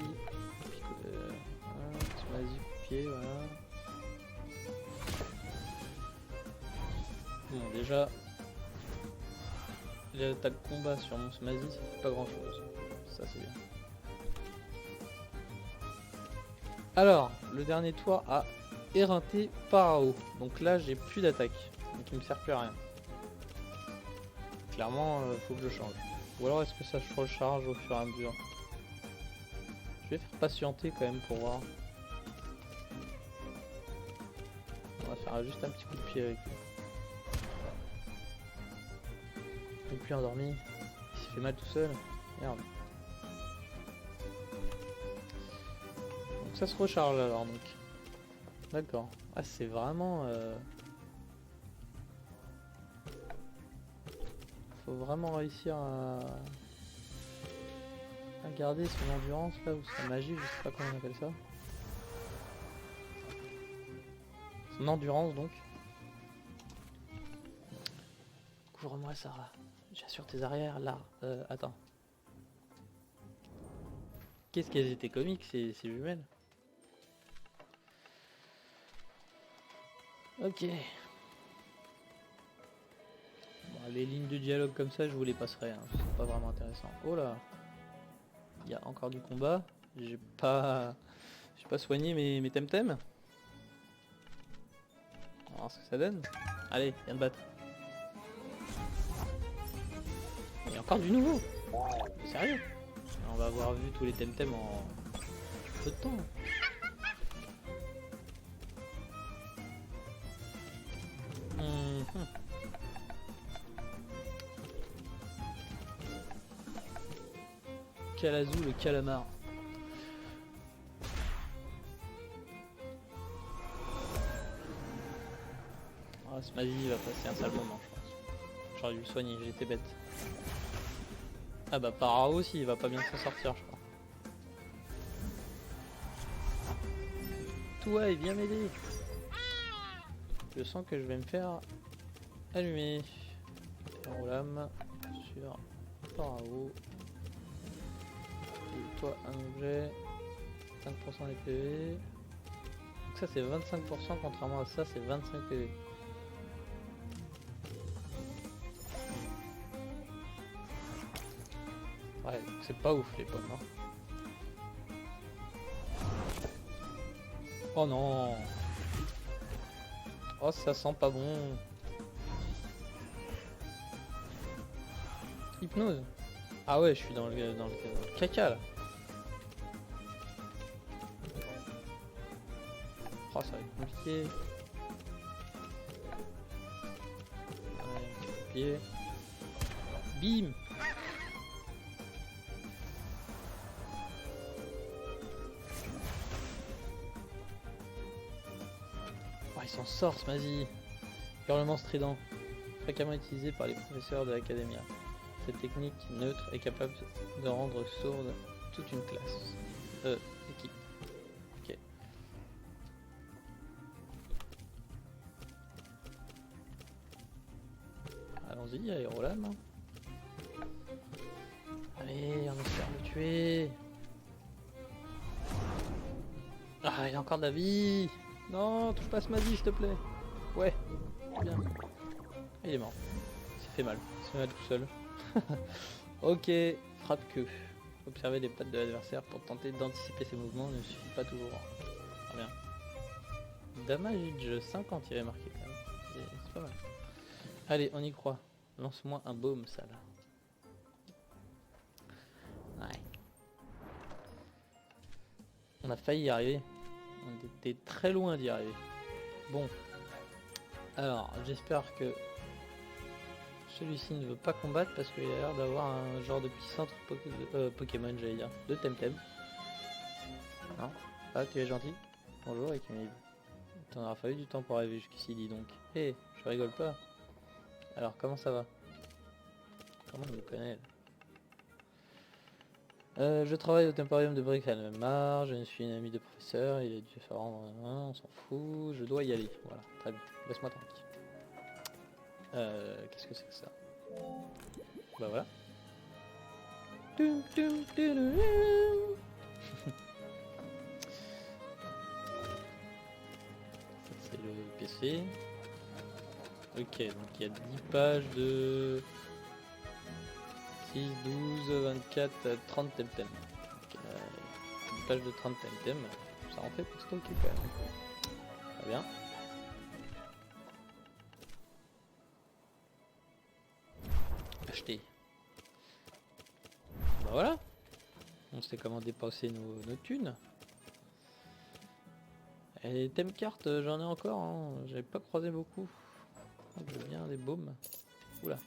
Smazy coup de pied, voilà. Bon, déjà, t'as le combat sur mon Smazy, ça fait pas grand chose. Ça, c'est bien. Alors, le dernier toit a éreinté Parao. Donc là, j'ai plus d'attaque. Donc il me sert plus à rien. Clairement, faut que je change. Ou alors est-ce que ça se recharge au fur et à mesure? Je vais faire patienter quand même pour voir. On va faire juste un petit coup de pied avec lui. Il est plus endormi. Il se fait mal tout seul. Merde. Donc ça se recharge alors donc. D'accord. Ah c'est vraiment... Faut vraiment réussir à garder son endurance là, ou sa magie, je sais pas comment on appelle ça. Son endurance donc. Couvre-moi Sarah. J'assure tes arrières là. Attends. Qu'est-ce qu'elles étaient comiques ces jumelles. Ok. Bon, les lignes de dialogue comme ça, je vous les passerai. Hein. C'est pas vraiment intéressant. Oh là. Il y a encore du combat. J'ai pas soigné mes temtem. On va voir ce que ça donne. Allez, viens te battre. Il y a encore du nouveau. Sérieux. On va avoir vu tous les temtem en peu de temps. Kalazoo le calamar. Ah, ce magie va passer un sale moment, je pense. J'aurais dû le soigner, j'étais bête. Ah bah Parao aussi, il va pas bien s'en sortir, je crois. Toi, viens m'aider. Je sens que je vais me faire allumer. Lame sur Parao. Et toi, un objet. 5% des PV. Donc ça c'est 25%, contrairement à ça c'est 25 PV. Ouais, c'est pas ouf les pommes. Hein. Oh non. Oh ça sent pas bon. Hypnose. Ah ouais, je suis dans le caca là. Oh ça va être compliqué. Allez, un petit coup de pied. Bim. Oh, il s'en sort ce magie. Hurlement strident. Fréquemment utilisé par les professeurs de l'académia. Cette technique neutre est capable de rendre sourde toute une classe. Équipe. Ok. Allons-y, aérolame. Allez, on espère le tuer. Ah, il a encore de la vie. Non, touche pas ce magie, s'il te plaît. Ouais, bien. Il est mort. Il s'est fait mal. Il s'est fait mal tout seul. Ok, frappe queue. Observer les pattes de l'adversaire pour tenter d'anticiper ses mouvements ne suffit pas toujours. Très bien. Damage 50 il est marqué quand même. C'est pas mal. Allez, on y croit. Lance-moi un baume, sale. Ouais. On a failli y arriver. On était très loin d'y arriver. Bon. Alors, j'espère que celui-ci ne veut pas combattre parce qu'il a l'air d'avoir un genre de petit centre Pokémon, j'allais dire, de Temtem. Non. Ah, tu es gentil. Bonjour, Ekimiv. T'en aura fallu du temps pour arriver jusqu'ici, dis donc. Hé, je rigole pas. Alors, comment ça va? Comment on me connaît là? Je travaille au Temporium de Brick-Almar, je suis une amie de professeur, il a dû se rendre, on s'en fout, je dois y aller. Voilà, très bien, laisse-moi tranquille. Qu'est-ce que c'est que ça? Bah voilà. C'est le PC. Ok, donc il y a 10 pages de 6, 12, 24, 30 temtem. 10 pages de 30 temtem, ça en fait pour stocker quand même. Très bien. Acheter. Bah voilà. On sait comment dépenser nos thunes. Et les thème cartes, j'en ai encore, hein. J'avais pas croisé beaucoup. Ah, je veux bien des baumes. Oula.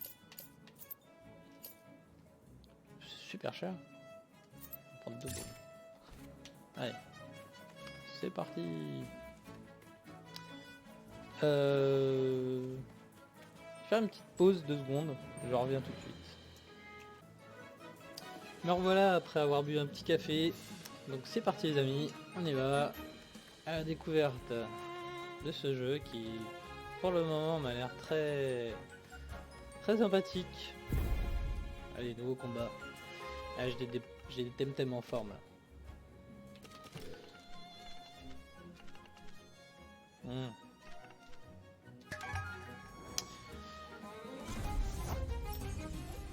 C'est super cher. On va prendre 2 baumes. Allez. C'est parti. Je vais faire une petite pause 2 secondes. Je reviens tout de suite. Me revoilà après avoir bu un petit café. Donc c'est parti les amis. On y va. À la découverte de ce jeu qui pour le moment m'a l'air très sympathique. Allez, nouveau combat. Ah, j'ai des thèmes en forme là.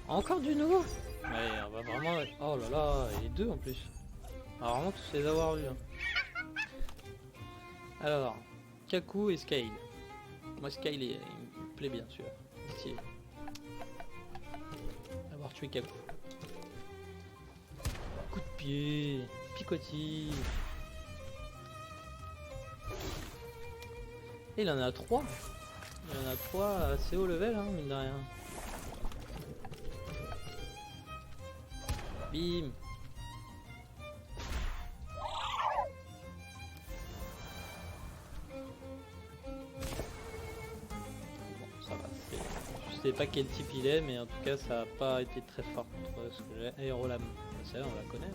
Encore du nouveau. Ouais, on va vraiment... Oh là là, et 2 en plus. On va vraiment tous les avoir vus. Hein. Alors, Kaku et Scale. Moi Scale il me plaît bien celui-là. Stylé. Avoir tué Kaku. Coup de pied, picotis. Et il en a 3. Il en a 3 assez haut level, hein, mine de rien. Bim. Bon, ça va. Je sais pas quel type il est, mais en tout cas, ça a pas été très fort contre ce que j'ai. Aérolame. C'est là, on la connaît, là.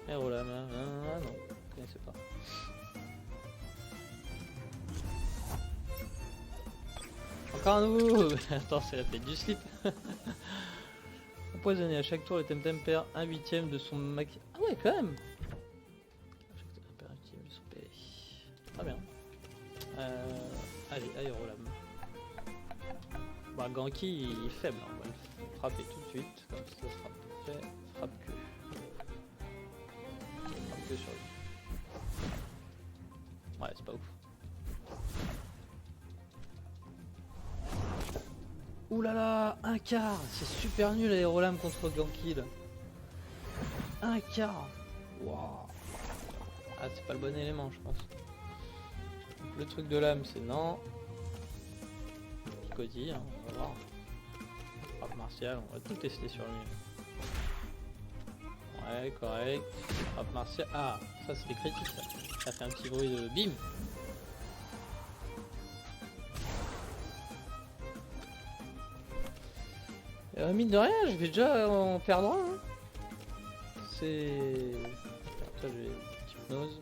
Aérolame, hein. Ah non, je connaissais pas. Encore un nouveau. Attends, c'est la fête du slip. Empoisonné à chaque tour, le Temtem perd 1/8 de son max. Ah ouais, quand même. Chaque tour, perd 1/8 de son PV. Très bien. Allez, aérolame. Bah, Ganki il est faible, hein. On va le frapper tout de suite. Comme ça sera fait. Frappe que. Frappe que sur lui. Ouais, c'est pas ouf. Ouh là là, un quart. C'est super nul l'aérolame contre Ganki là. Un quart. Waouh. Ah, c'est pas le bon élément, je pense. Donc, le truc de l'âme, c'est non. Picotis, hein, on va voir. Frappe martiale, on va tout tester sur lui. Ouais, correct. Frappe martiale. Ah, ça c'était critique ça. Ça fait un petit bruit de bim. Mine de rien, je vais déjà en perdre un. Hein. C'est... Toi, je vais hypnose.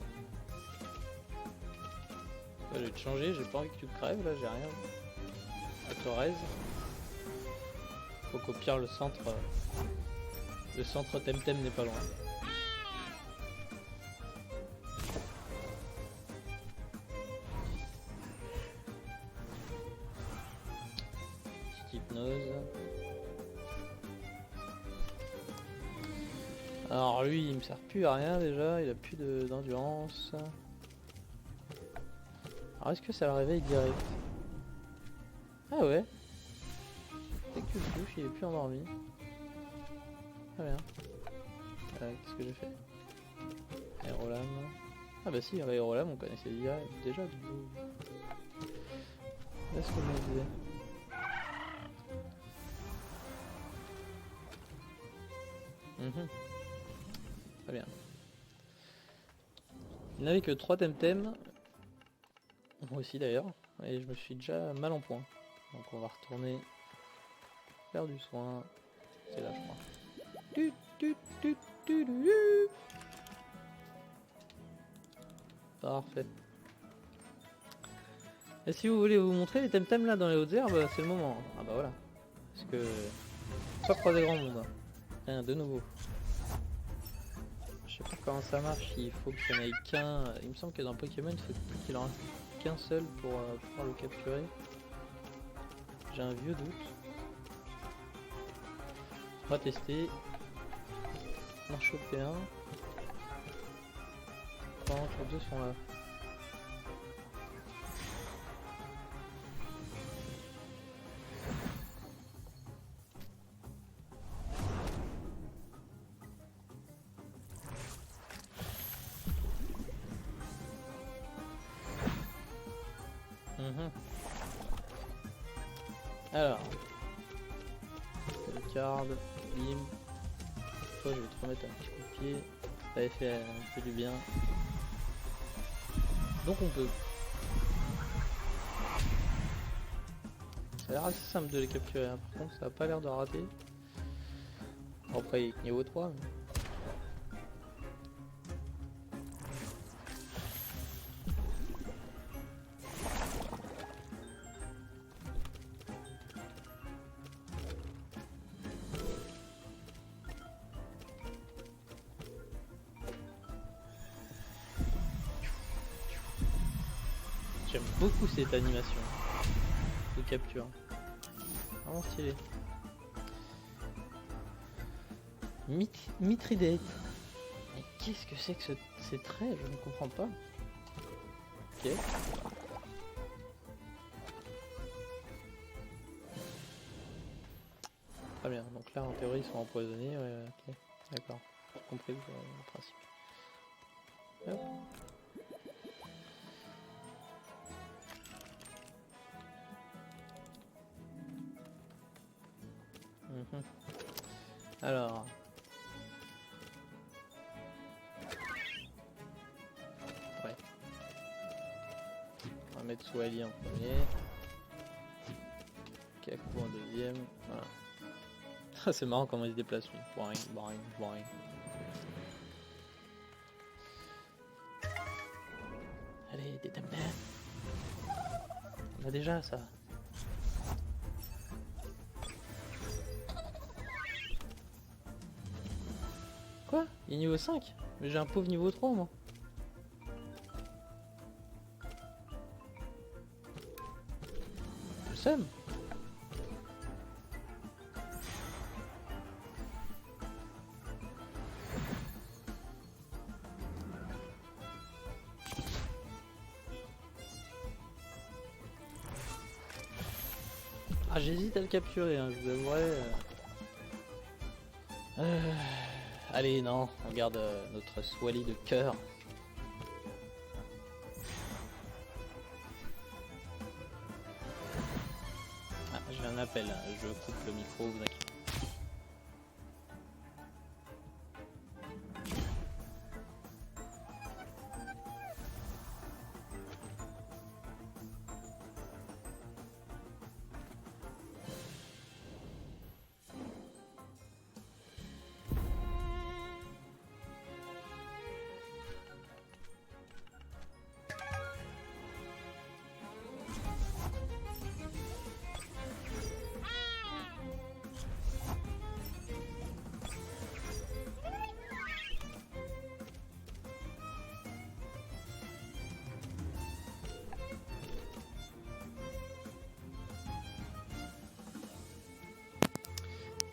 Toi, je vais te changer, j'ai pas envie que tu te crèves, là, j'ai rien. À Torres. Faut qu'au pire, le centre Temtem n'est pas loin. Petite hypnose. Alors lui il me sert plus à rien déjà, il a plus d'endurance. Alors est-ce que ça le réveille direct? Ah ouais. Dès que tu le touches il est plus endormi. Très bien. Qu'est-ce que j'ai fait? Aérolame. Ah bah si, aérolame on connaissait déjà du coup. Là ce que je me disais. Très bien. Il n'avait que 3 Temtem. Moi aussi d'ailleurs. Et je me suis déjà mal en point. Donc on va retourner faire du soin. C'est là je crois. Parfait. Et si vous voulez vous montrer les Temtem là dans les hautes herbes, c'est le moment. Ah bah voilà. Parce que... Pas croiser grand monde. Rien de nouveau. Je sais pas comment ça marche, il faut que j'en aille qu'un. Il me semble que dans Pokémon il faut qu'il en reste qu'un seul pour pouvoir le capturer. J'ai un vieux doute. On va tester. On en choper un. pendant que les deux sont là. Alors, le card, bim. Toi, je vais te remettre un petit coup de pied. Ça avait fait un peu du bien. Donc on peut. Ça a l'air assez simple de les capturer. Hein. Par contre, ça a pas l'air de rater. Bon, après, il est que niveau 3. Mais... J'aime beaucoup cette animation de capture. Vraiment stylé. Mithridate. Mais qu'est-ce que c'est que ces traits? Je ne comprends pas. Ok. Très bien. Donc là, en théorie, ils sont empoisonnés. Ouais, ok. D'accord. J'ai compris le principe. Hop. Alors, ouais, on va mettre Swali en premier, Kaku en deuxième, voilà. C'est marrant comment il se déplace lui. Boing, boing, boing. Allez, des templates. On a déjà ça. Quoi? Il est niveau 5? Mais j'ai un pauvre niveau 3 moi. Je sème. Ah, j'hésite à le capturer, hein, je vous avouerai. Allez, non, on garde notre Swali de cœur. Ah, j'ai un appel, je coupe le micro, vous inquiétez.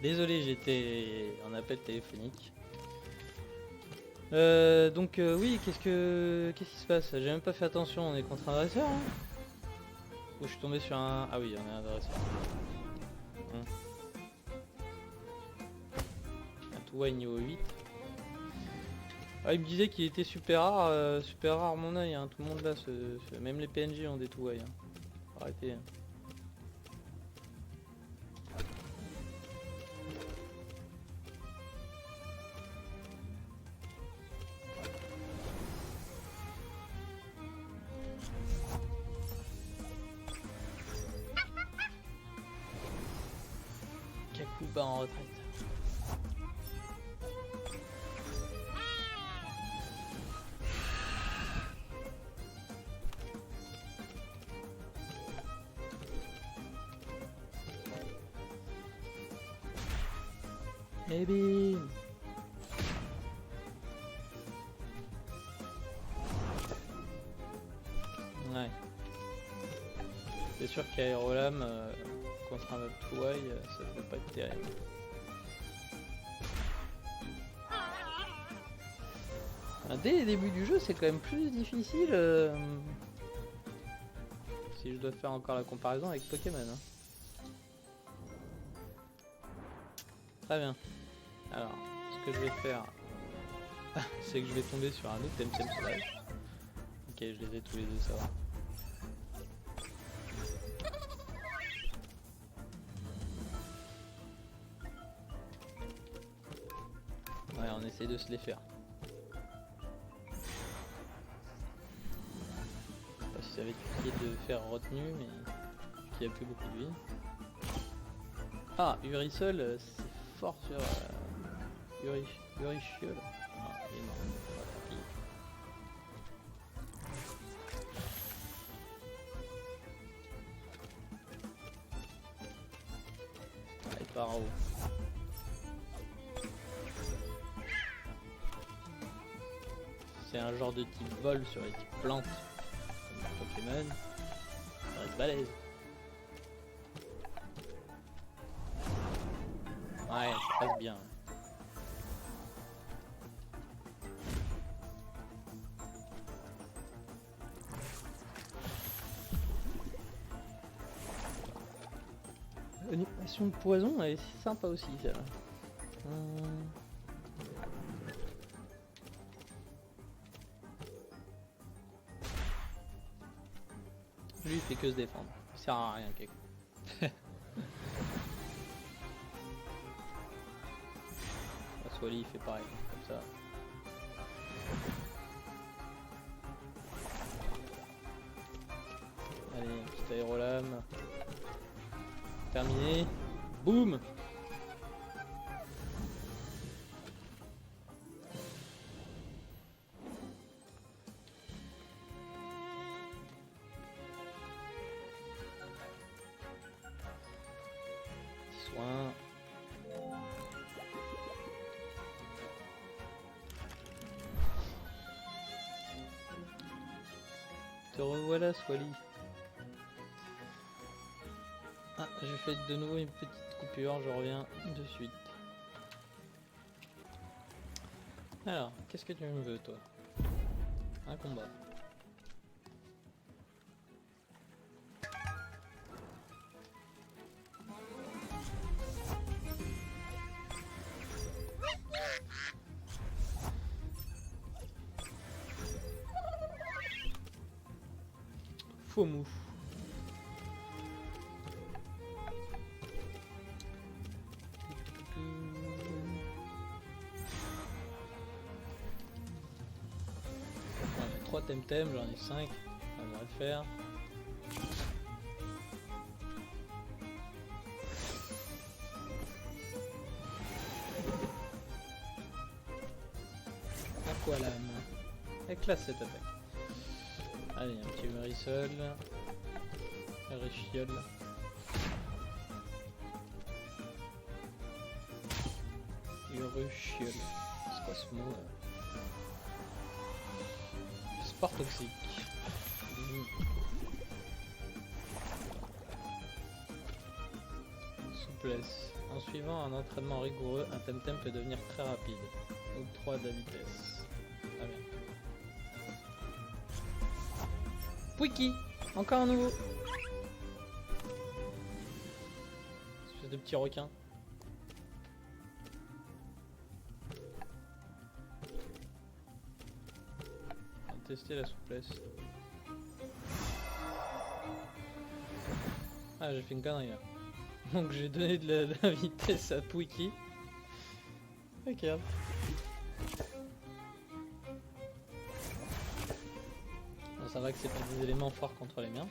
Désolé, j'étais en appel téléphonique. Oui, qu'est-ce qui se passe? J'ai même pas fait attention, on est contre un dresseur hein. Ou je suis tombé sur un... Ah oui, on est un dresseur. Un Touai niveau 8. Ah, il me disait qu'il était super rare mon œil, hein. Tout le monde là, même les PNJ ont des Touai. Hein. Arrêtez. Hein. Kakuba en retraite. Et bim. Ouais. C'est sûr qu'Aérolam contre un autre Touai, ça peut pas être terrible. Dès les débuts du jeu, c'est quand même plus difficile. Si je dois faire encore la comparaison avec Pokémon. Hein. Très bien. Alors, ce que je vais faire, c'est que je vais tomber sur un autre Temtem sauvage. Ok, je les ai tous les deux, ça va. Ouais, on essaie de se les faire. Je sais pas si ça va être compliqué de faire retenue, mais qu'il n'y a plus beaucoup de vie. Ah, Urisol, c'est fort sur Urichiol. Ah, il est mort. Ah, tant pis. Allez, par en haut. C'est un genre de type vol sur les types plantes, comme Pokémon. Ça reste balèze. Ouais, ça passe bien. L'animation de poison, elle est sympa aussi, ça. Lui, il fait que se défendre. Il sert à rien, Keiko. Swally, il fait pareil, comme ça. Allez, petite aérolame. Terminé. Boum. Soin. Te revoilà, Swally. Ah, j'ai fait de nouveau une petite coupure, je reviens de suite. Alors, qu'est-ce que tu me veux, toi? Un combat. Faux mou. J'en ai 3 Temtem, j'en ai 5, ça devrait le faire. Aqualame. Elle classe cette attaque. Allez, un petit Urisol. Urichiol. Urichiol. C'est quoi ce mot? Sport toxique. Souplesse. En suivant un entraînement rigoureux, un Temtem peut devenir très rapide. Octroi de la vitesse. Très bien. Pouiki. Encore un nouveau. Espèce de petit requin. On va tester la souplesse. Ah, j'ai fait une connerie là. Donc j'ai donné de la vitesse à Pouiki. Regarde. Bon, ça va que c'est pas des éléments forts contre les miens.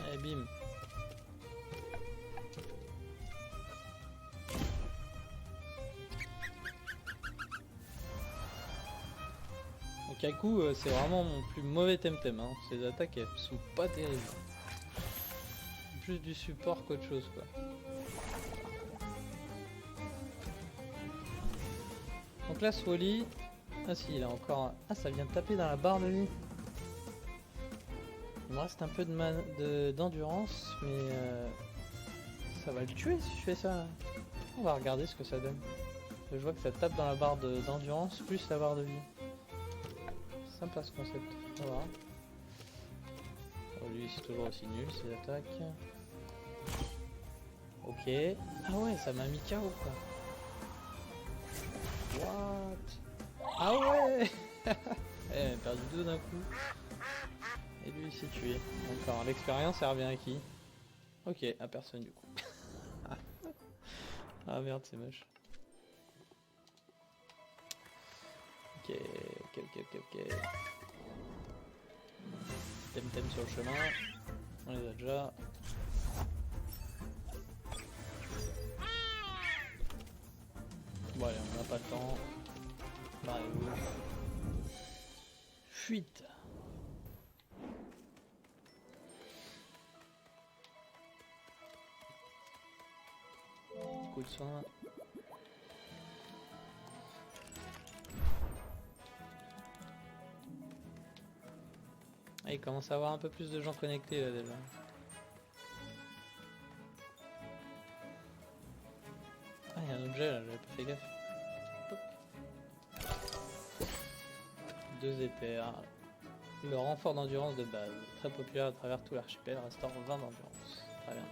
Allez, bim. Donc Kaku, c'est vraiment mon plus mauvais Temtem. Hein. Ses attaques, elles sont pas terribles. Plus du support qu'autre chose, quoi. Donc là, Swally... Ah si, il a encore... Ah, ça vient de taper dans la barre de vie. Il me reste un peu d'endurance, mais... ça va le tuer si je fais ça. On va regarder ce que ça donne. Je vois que ça tape dans la barre d'endurance plus la barre de vie. Sympa ce concept. On va voir. Oh, lui c'est toujours aussi nul ses attaques. Ok. Ah ouais, ça m'a mis KO quoi. What? Ah ouais. Elle a perdu 2 d'un coup. Et lui il s'est tué. Encore, l'expérience elle revient à qui? Ok, à personne du coup. Ah merde, c'est moche. Ok. Tem sur le chemin. On les a déjà. Bon allez, on n'a pas le temps. Barrez-vous. Fuite. Coup de soin. Ah, il commence à avoir un peu plus de gens connectés là déjà. Ah, il y a un objet là, j'avais pas fait gaffe. Hop. 2 éthers. Le renfort d'endurance de base, très populaire à travers tout l'archipel, restaure 20 d'endurance. Très bien.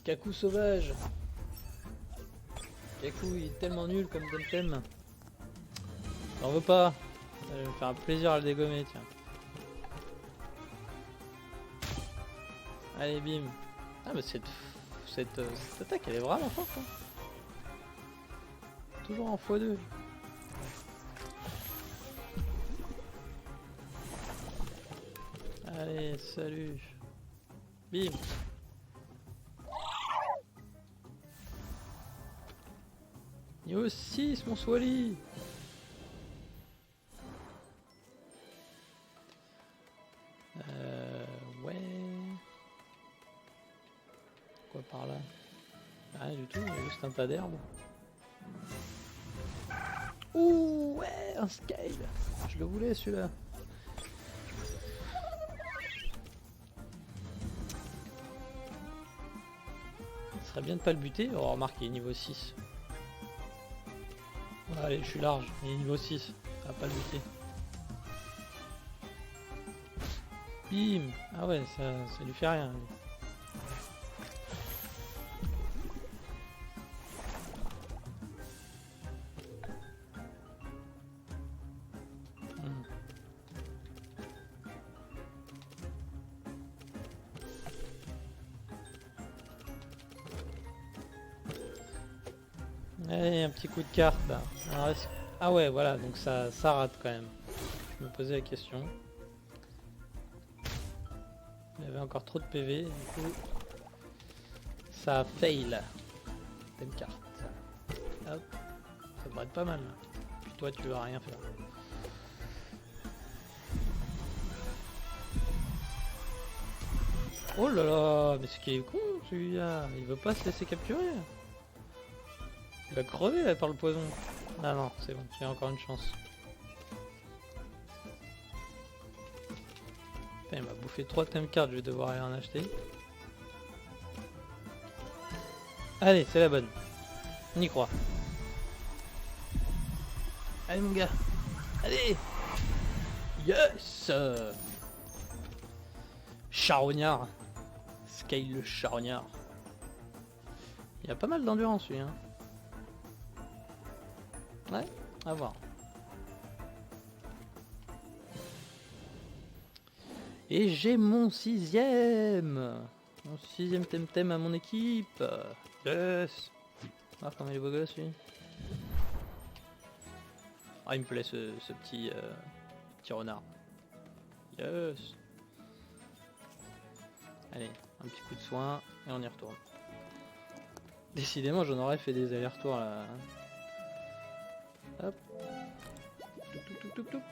Kaku sauvage. Kaku il est tellement nul comme Temtem. J'en veux pas. Ça va me faire un plaisir à le dégommer, tiens. Allez bim. Ah mais cette attaque elle est vraiment forte hein. Toujours en x2. Allez, salut. Bim. Niveau 6 mon Swally. Ouais. Quoi par là? Rien du tout, il y a juste un tas d'herbe. Ouh ouais, un scale. Je le voulais celui-là. Ce serait bien de pas le buter. Oh remarque il est niveau 6. Ouais, allez, je suis large, il est niveau 6. Ça va pas le buter. Bim. Ah ouais, ça lui fait rien. Allez, un petit coup de carte là. Alors, ah ouais, voilà, donc ça rate quand même. Je me posais la question. Il y avait encore trop de PV, du coup ça fail. Telle carte. Hop. Ça devrait être pas mal. Puis toi tu vas rien faire. Oh là là, mais ce qui est con celui-là, il veut pas se laisser capturer. Il va crever là, par le poison. Ah non, c'est bon, j'ai encore une chance. Putain, il m'a bouffé 3 thème cards, je vais devoir aller en acheter. Allez, c'est la bonne. On y croit. Allez mon gars. Allez. Yes. Charognard. Scale le charognard. Il y a pas mal d'endurance lui hein. Ouais, à voir. Et j'ai mon 6ème. Mon 6ème Temtem à mon équipe. Yes. Ah comment il est beau gosse lui. Ah il me plaît ce petit renard. Yes. Allez, un petit coup de soin et on y retourne. Décidément j'en aurais fait des allers-retours là. Hop. Toup.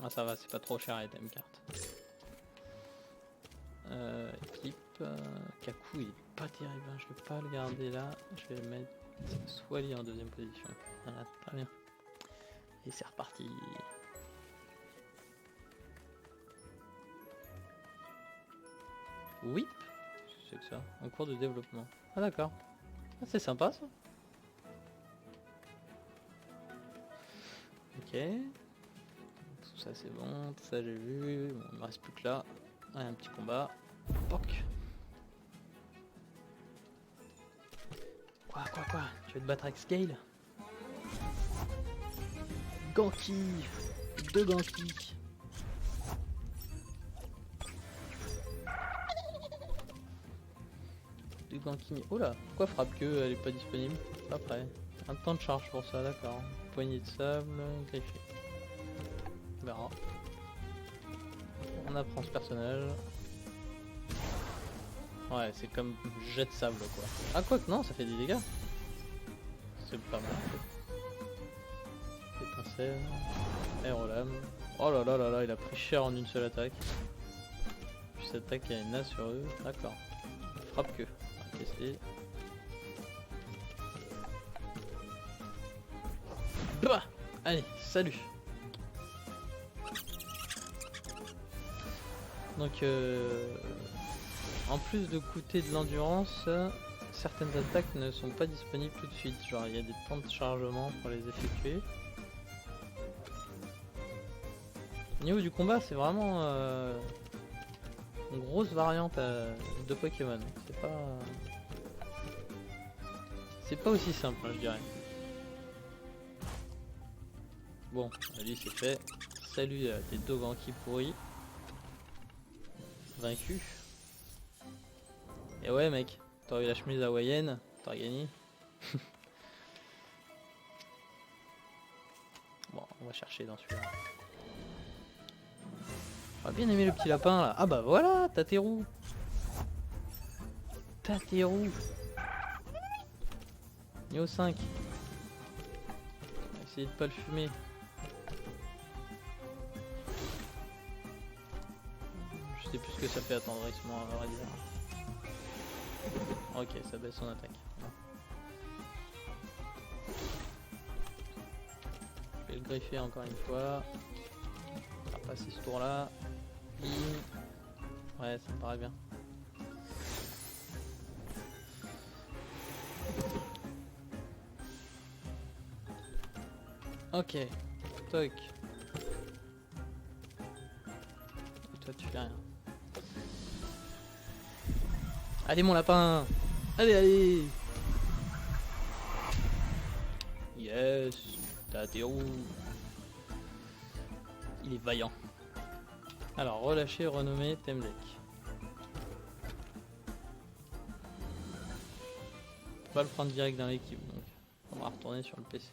Ah ça va, c'est pas trop cher les thème cartes. Équipe. Kaku il est pas terrible, hein. Je vais pas le garder là. Je vais le mettre Swally en deuxième position. Voilà, très bien. Et c'est reparti. Whip, c'est que ça, en cours de développement. Ah d'accord. Ah, c'est sympa ça. Ok. Tout ça c'est bon, tout ça j'ai vu. Bon, il me reste plus que là. Ouais, un petit combat. Poc. Quoi tu veux te battre avec Scale? Ganki. Deux Ganki. Deux Ganki. Oh là, pourquoi frappe que elle est pas disponible? Pas prêt. Un temps de charge pour ça, d'accord. Poignée de sable, griffier. On verra. On apprend ce personnage. Ouais, c'est comme jet de sable quoi. Ah quoi que non, ça fait des dégâts. C'est pas mal. Étincelle. Aérolame. Oh là là là là, il a pris cher en une seule attaque. Puis cette attaque a une as sur eux. D'accord. Frappe que. On va tester. Bah allez, salut. Donc en plus de coûter de l'endurance, certaines attaques ne sont pas disponibles tout de suite. Genre il y a des temps de chargement pour les effectuer. Au niveau du combat, c'est vraiment une grosse variante de Pokémon. C'est pas aussi simple, hein, je dirais. Bon, lui c'est fait. Salut tes deux Ganki pourris. Vaincu. Et ouais mec, t'aurais eu la chemise hawaïenne, t'aurais gagné. Bon, on va chercher dans celui-là. J'aurais bien aimé le petit lapin là. Ah bah voilà, t'as tes roues. T'as tes roues. Niveau 5. On va essayer de pas le fumer. Je sais plus ce que ça fait attendrissement à vrai dire. Ok, ça baisse son attaque. Je vais le griffer encore une fois. On va passer ce tour là. Ouais, ça me paraît bien. Ok, toc. Et toi tu fais rien. Allez mon lapin. Allez, allez. Yes. T'as tes roues. Il est vaillant. Alors, relâcher, renommer, thème deck. On peut pas le prendre direct dans l'équipe, donc on va retourner sur le PC.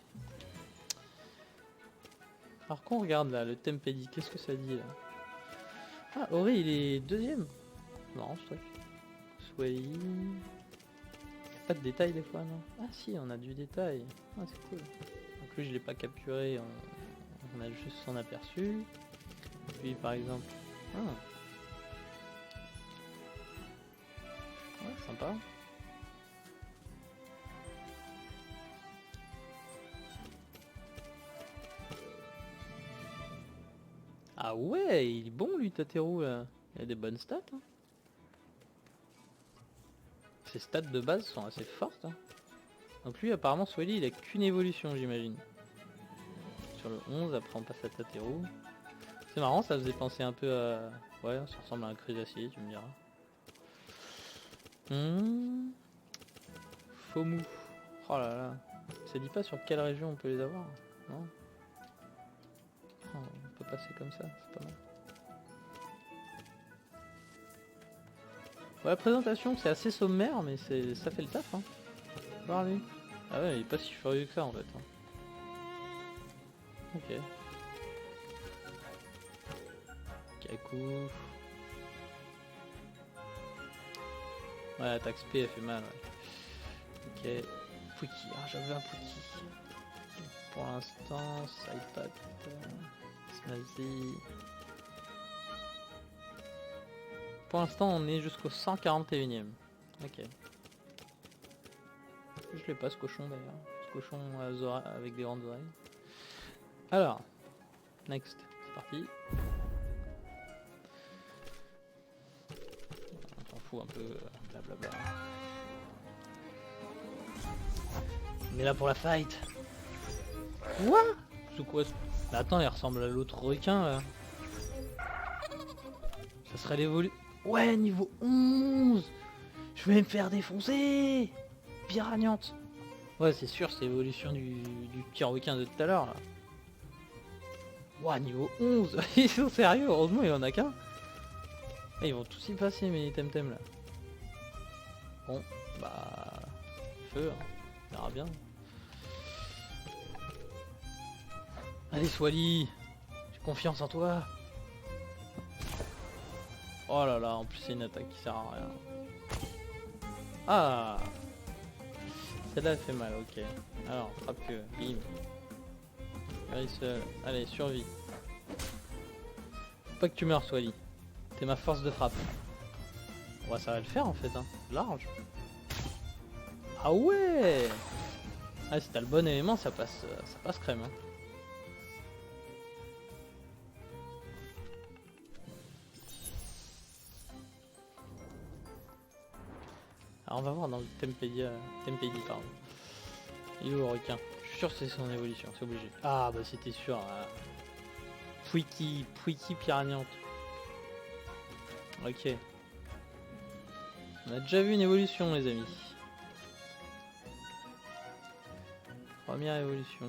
Alors qu'on regarde là, le Tempedi, qu'est-ce que ça dit là? Ah, Ori, il est deuxième. Non, ce truc. Sway. Pas de détails des fois, non? Ah si, on a du détail. Ah, c'est cool. Donc lui, je l'ai pas capturé, on a juste son aperçu. Lui, par exemple. Ah. Ouais, sympa. Ah ouais, il est bon lui, Tateru là. Il a des bonnes stats. Hein. Ses stats de base sont assez fortes. Hein. Donc lui, apparemment, Swelly, il a qu'une évolution, j'imagine. Sur le 11, après on passe à Tateru. C'est marrant, ça faisait penser un peu à... Ouais, ça ressemble à un Crusacier, tu me diras. Fomou. Oh là là. Ça dit pas sur quelle région on peut les avoir, non? Oh, on peut passer comme ça, c'est pas mal. Ouais, la présentation c'est assez sommaire, mais ça fait le taf. Hein. Voir lui. Ah ouais, il est pas si furieux que ça en fait. Hein. Ok. Kaku. Ouais, attaque SP elle fait mal. Ouais. Ok. Pouki. Ah, j'avais un Pouki. Pour l'instant, Saipat. Smazy. Pour l'instant, on est jusqu'au 141ème. Ok. Je l'ai pas ce cochon d'ailleurs. Ce cochon avec des grandes oreilles. Alors, next, c'est parti. On s'en fout un peu, blablabla. On est là pour la fight. Quoi? C'est quoi? Mais attends, il ressemble à l'autre requin là. Ça serait l'évolution. Ouais, niveau 11. Je vais me faire défoncer. Piranhante. Ouais, c'est sûr, c'est l'évolution du petit requin de tout à l'heure là. Ouah, niveau 11. Ils sont sérieux, heureusement il y en a qu'un. Ah, ils vont tous y passer mes temtem là. Bon, bah... Feu, hein. On verra bien. Allez Swally, j'ai confiance en toi. Oh là là, en plus c'est une attaque qui sert à rien. Ah, celle-là elle fait mal, ok. Alors, frappe que, bim. Seul. Allez, survie. Faut pas que tu meurs Swally. T'es ma force de frappe. Ouais, ça va le faire en fait, hein. Large. Ah ouais. Ah, si t'as le bon élément, ça passe crème, hein. Alors on va voir dans le Tempédie, pardon. Il est où le requin? Je suis sûr que c'est son évolution, c'est obligé. Ah bah c'était sûr. Pouiki piranhante. Ok. On a déjà vu une évolution les amis. Première évolution.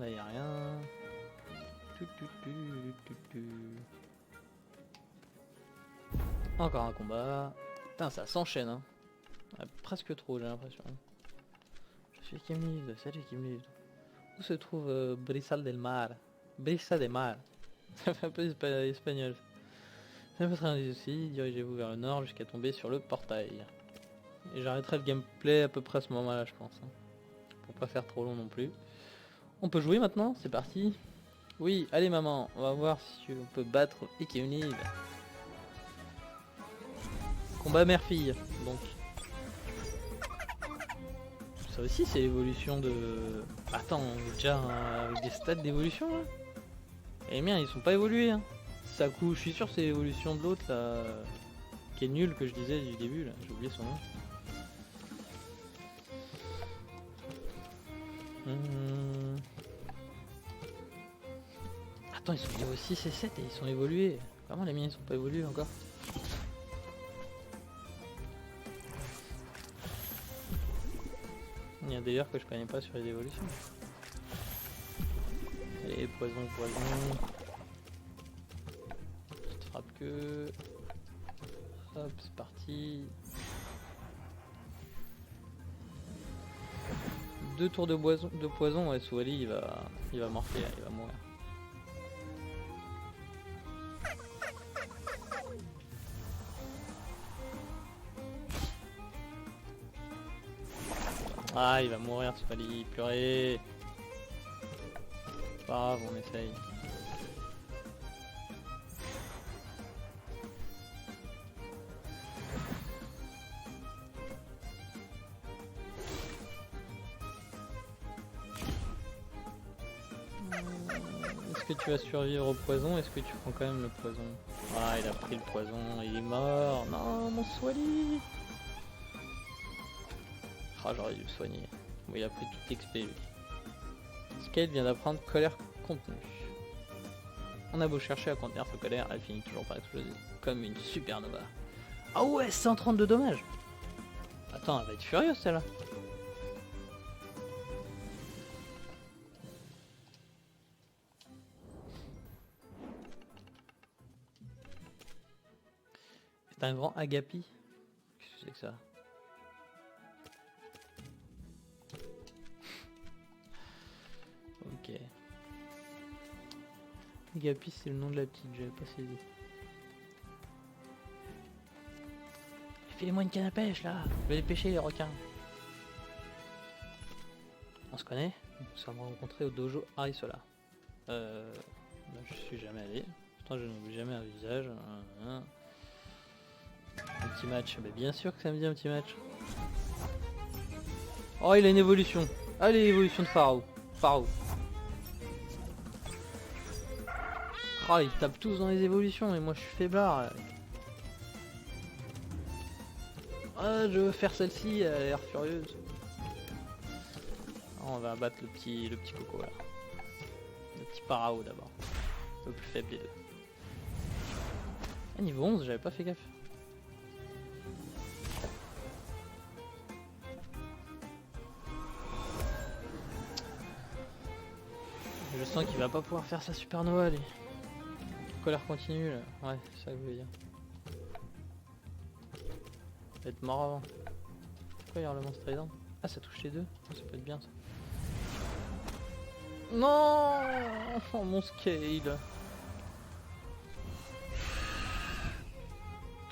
Là y'a rien. Encore un combat. Putain, ça s'enchaîne, hein. Presque trop, j'ai l'impression. Je suis Kimlid, salut Kimlid. Où se trouve Brisal del Mar? Brisa del Mar. Ça fait un peu espagnol. Ça peut traîner aussi, dirigez-vous vers le nord jusqu'à tomber sur le portail. Et j'arrêterai le gameplay à peu près à ce moment-là, je pense. Hein. Pour pas faire trop long non plus. On peut jouer maintenant, c'est parti. Oui, allez maman, on va voir si on peut battre Ikemlid. Combat mère-fille, donc. Ça aussi c'est l'évolution de... Attends, on est déjà avec des stats d'évolution là. Et les miens ils sont pas évolués hein. Saku, je suis sûr que c'est l'évolution de l'autre là. Qui est nul que je disais du début là, j'ai oublié son nom. Attends, ils sont niveau 6 et 7 et ils sont évolués. Comment les miens ils sont pas évolués encore? Il y a d'ailleurs que je connais pas sur les évolutions. Allez, poison. Petite frappe que... Hop, c'est parti. 2 tours de poison, ouais, Swally il va morfler, il va mourir. Ah, il va mourir Swally, purée. Pas grave, on essaye. Est-ce que tu vas survivre au poison? Est-ce que tu prends quand même le poison? Ah, il a pris le poison, il est mort. Non, mon Swally. Ah, j'aurais dû le soigner. Bon, il a pris tout XP lui. Skate vient d'apprendre colère contenue. On a beau chercher à contenir sa colère, elle finit toujours par exploser. Comme une supernova. Ah ouais, 132 dommages. Attends, elle va être furieuse celle-là. C'est un grand agapi. Qu'est-ce que c'est que ça? Ok. Agapi c'est le nom de la petite, j'avais pas saisi. Filez-moi une canne à pêche là, je vais les pêcher les requins. On se connaît? Nous sommes rencontrés au dojo Arisola. Je suis jamais allé. Pourtant je n'oublie jamais un visage. Un petit match, mais bien sûr que ça me dit un petit match. Oh, il a une évolution. Allez, évolution de Pharaon. Pharaon. Oh, ils tapent tous dans les évolutions et moi je suis faiblard. Ah, je veux faire celle-ci, elle a l'air furieuse. Ah, on va abattre le petit coco là. Le petit Pharaon d'abord. Le plus faible des deux. Ah, niveau 11, j'avais pas fait gaffe. Je sens qu'il va pas pouvoir faire sa supernova lui. Colère continue là. Ouais, c'est ça que je veux dire. Il va être mort avant. Pourquoi il y a le monstre aidant? Ah, ça touche les deux. Oh, ça peut être bien ça. Non, oh, mon scale.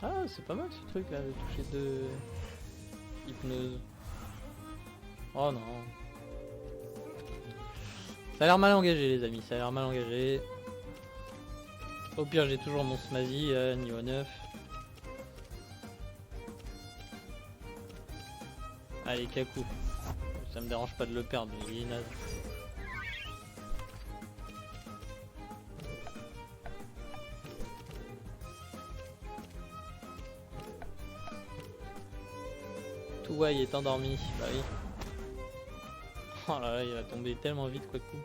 Ah, c'est pas mal ce truc là, de toucher deux hypnose. Oh non. Ça a l'air mal engagé les amis, ça a l'air mal engagé. Au pire j'ai toujours mon Smazy niveau 9. Allez Kaku. Ça me dérange pas de le perdre, mais il est naze. Touwai est endormi, bah oui. Oh là là, il va tomber tellement vite quoi de coup.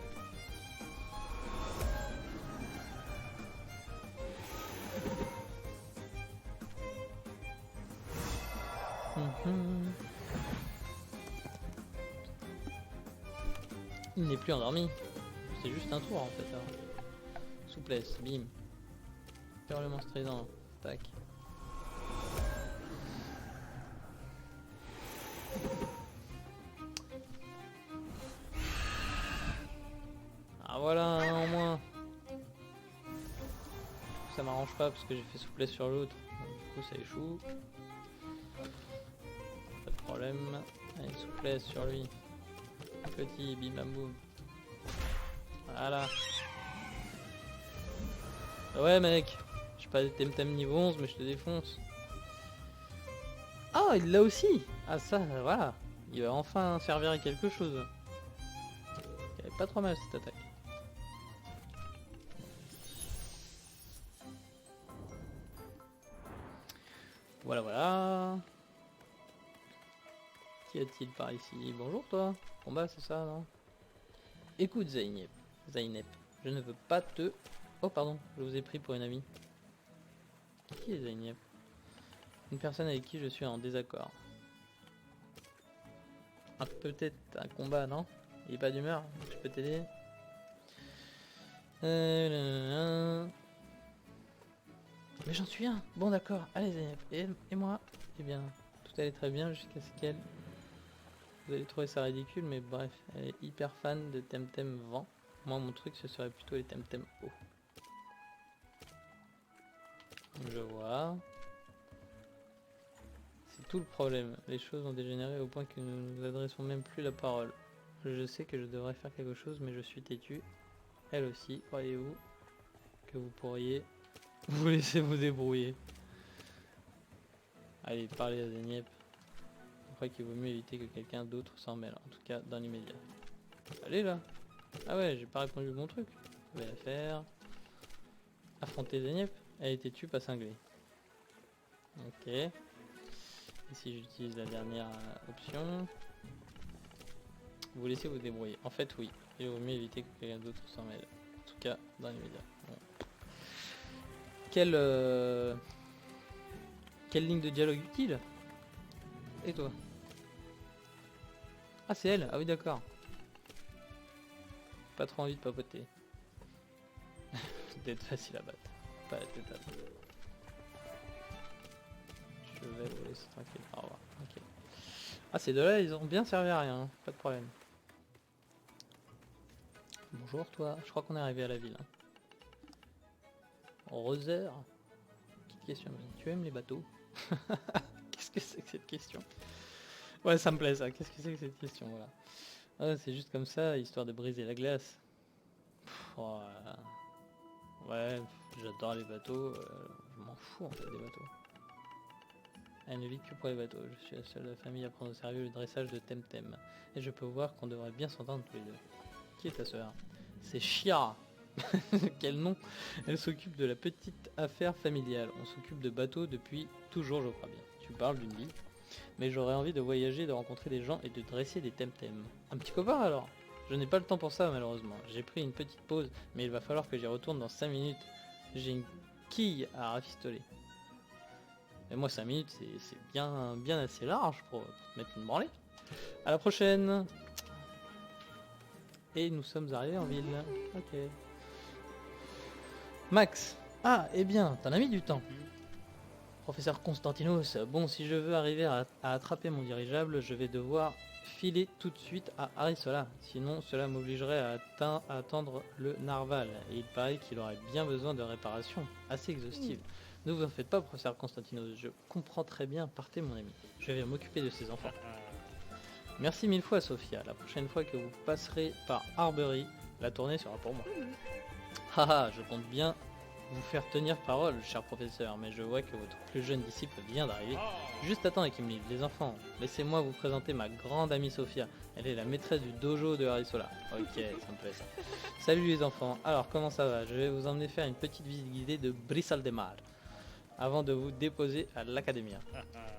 Il n'est plus endormi. C'est juste un tour en fait. Alors. Souplesse, bim. Faire le monstre aidant. Tac. Ah voilà, un en moins. Ça m'arrange pas parce que j'ai fait souplesse sur l'autre. Du coup ça échoue. Pas de problème. Allez, souplesse sur lui. Petit bim bam boum. Voilà. Ouais mec. Je suis pas Temtem niveau 11 mais je te défonce. Ah, il l'a aussi. Ah ça, voilà. Il va enfin servir à quelque chose. Il avait pas trop mal cette attaque. Voilà, voilà. Qu'y a-t-il par ici? Bonjour toi. Combat, c'est ça, non? Écoute Zainep. Zainep, je ne veux pas te... Oh pardon, je vous ai pris pour une amie. Qui est Zainep? Une personne avec qui je suis en désaccord. Ah, peut-être un combat, non? Il est pas d'humeur? Je peux t'aider? Mais j'en suis un. Bon d'accord, allez Zainep. Et moi? Eh bien, tout allait très bien jusqu'à ce qu'elle... Vous allez trouver ça ridicule, mais bref, elle est hyper fan de Temtem Vent. Moi, mon truc, ce serait plutôt les Temtem Eau. Je vois. C'est tout le problème. Les choses ont dégénéré au point que nous ne nous adressons même plus la parole. Je sais que je devrais faire quelque chose, mais je suis têtu. Elle aussi, croyez-vous que vous pourriez vous laisser vous débrouiller. Allez, parlez à Zainep. Je crois qu'il vaut mieux éviter que quelqu'un d'autre s'en mêle, en tout cas dans l'immédiat. Allez là. Ah ouais, j'ai pas répondu mon truc. Je vais la faire. Affronter Zainep. Elle était tue, pas cinglée. Ok. Et si j'utilise la dernière option, vous laissez vous débrouiller. En fait, oui. Il vaut mieux éviter que quelqu'un d'autre s'en mêle. En tout cas, dans l'immédiat. Bon. Quelle ligne de dialogue utile? Et toi? Ah, c'est elle. Ah oui, d'accord. Pas trop envie de papoter. D'être facile à battre. Pas la tête à battre. Je vais vous laisser tranquille. Au revoir. Ok. Ah, ces deux-là, ils ont bien servi à rien. Hein. Pas de problème. Bonjour, toi. Je crois qu'on est arrivé à la ville. Hein. Roser. Petite question. Tu aimes les bateaux? Qu'est-ce que c'est que cette question? Ouais, ça me plaît ça. Qu'est-ce que c'est que cette question? Voilà. Ah, c'est juste comme ça, histoire de briser la glace. Oh, ouais, j'adore les bateaux. Je m'en fous en fait des bateaux. Elle ne vit que pour les bateaux. Je suis la seule de la famille à prendre au sérieux le dressage de Temtem. Et je peux voir qu'on devrait bien s'entendre tous les deux. Qui est ta sœur? C'est Shira. Quel nom? Elle s'occupe de la petite affaire familiale. On s'occupe de bateaux depuis toujours, je crois bien. Tu parles d'une vie. Mais j'aurais envie de voyager, de rencontrer des gens et de dresser des Temtem. Un petit copain alors? Je n'ai pas le temps pour ça malheureusement. J'ai pris une petite pause, mais il va falloir que j'y retourne dans 5 minutes. J'ai une quille à rafistoler. Et moi 5 minutes c'est bien assez large pour te mettre une branlée. À la prochaine. Et nous sommes arrivés en ville. Ok. Max. Ah, eh bien, t'en as mis du temps. Professeur Constantinos, bon, si je veux arriver à attraper mon dirigeable, je vais devoir filer tout de suite à Arisola. Sinon, cela m'obligerait à attendre le narval. Et il paraît qu'il aurait bien besoin de réparations assez exhaustives. Ne vous en faites pas, professeur Constantinos, je comprends très bien, partez mon ami. Je vais m'occuper de ces enfants. Merci mille fois, Sophia. La prochaine fois que vous passerez par Arbery, la tournée sera pour moi. Haha, je compte bien vous faire tenir parole, cher professeur, mais je vois que votre plus jeune disciple vient d'arriver. Juste attends, Ekimli, les enfants, laissez-moi vous présenter ma grande amie Sophia. Elle est la maîtresse du dojo de Arisola. Ok, ça me plaît ça. Salut les enfants, alors comment ça va? Je vais vous emmener faire une petite visite guidée de Brisaldemar avant de vous déposer à l'Academia.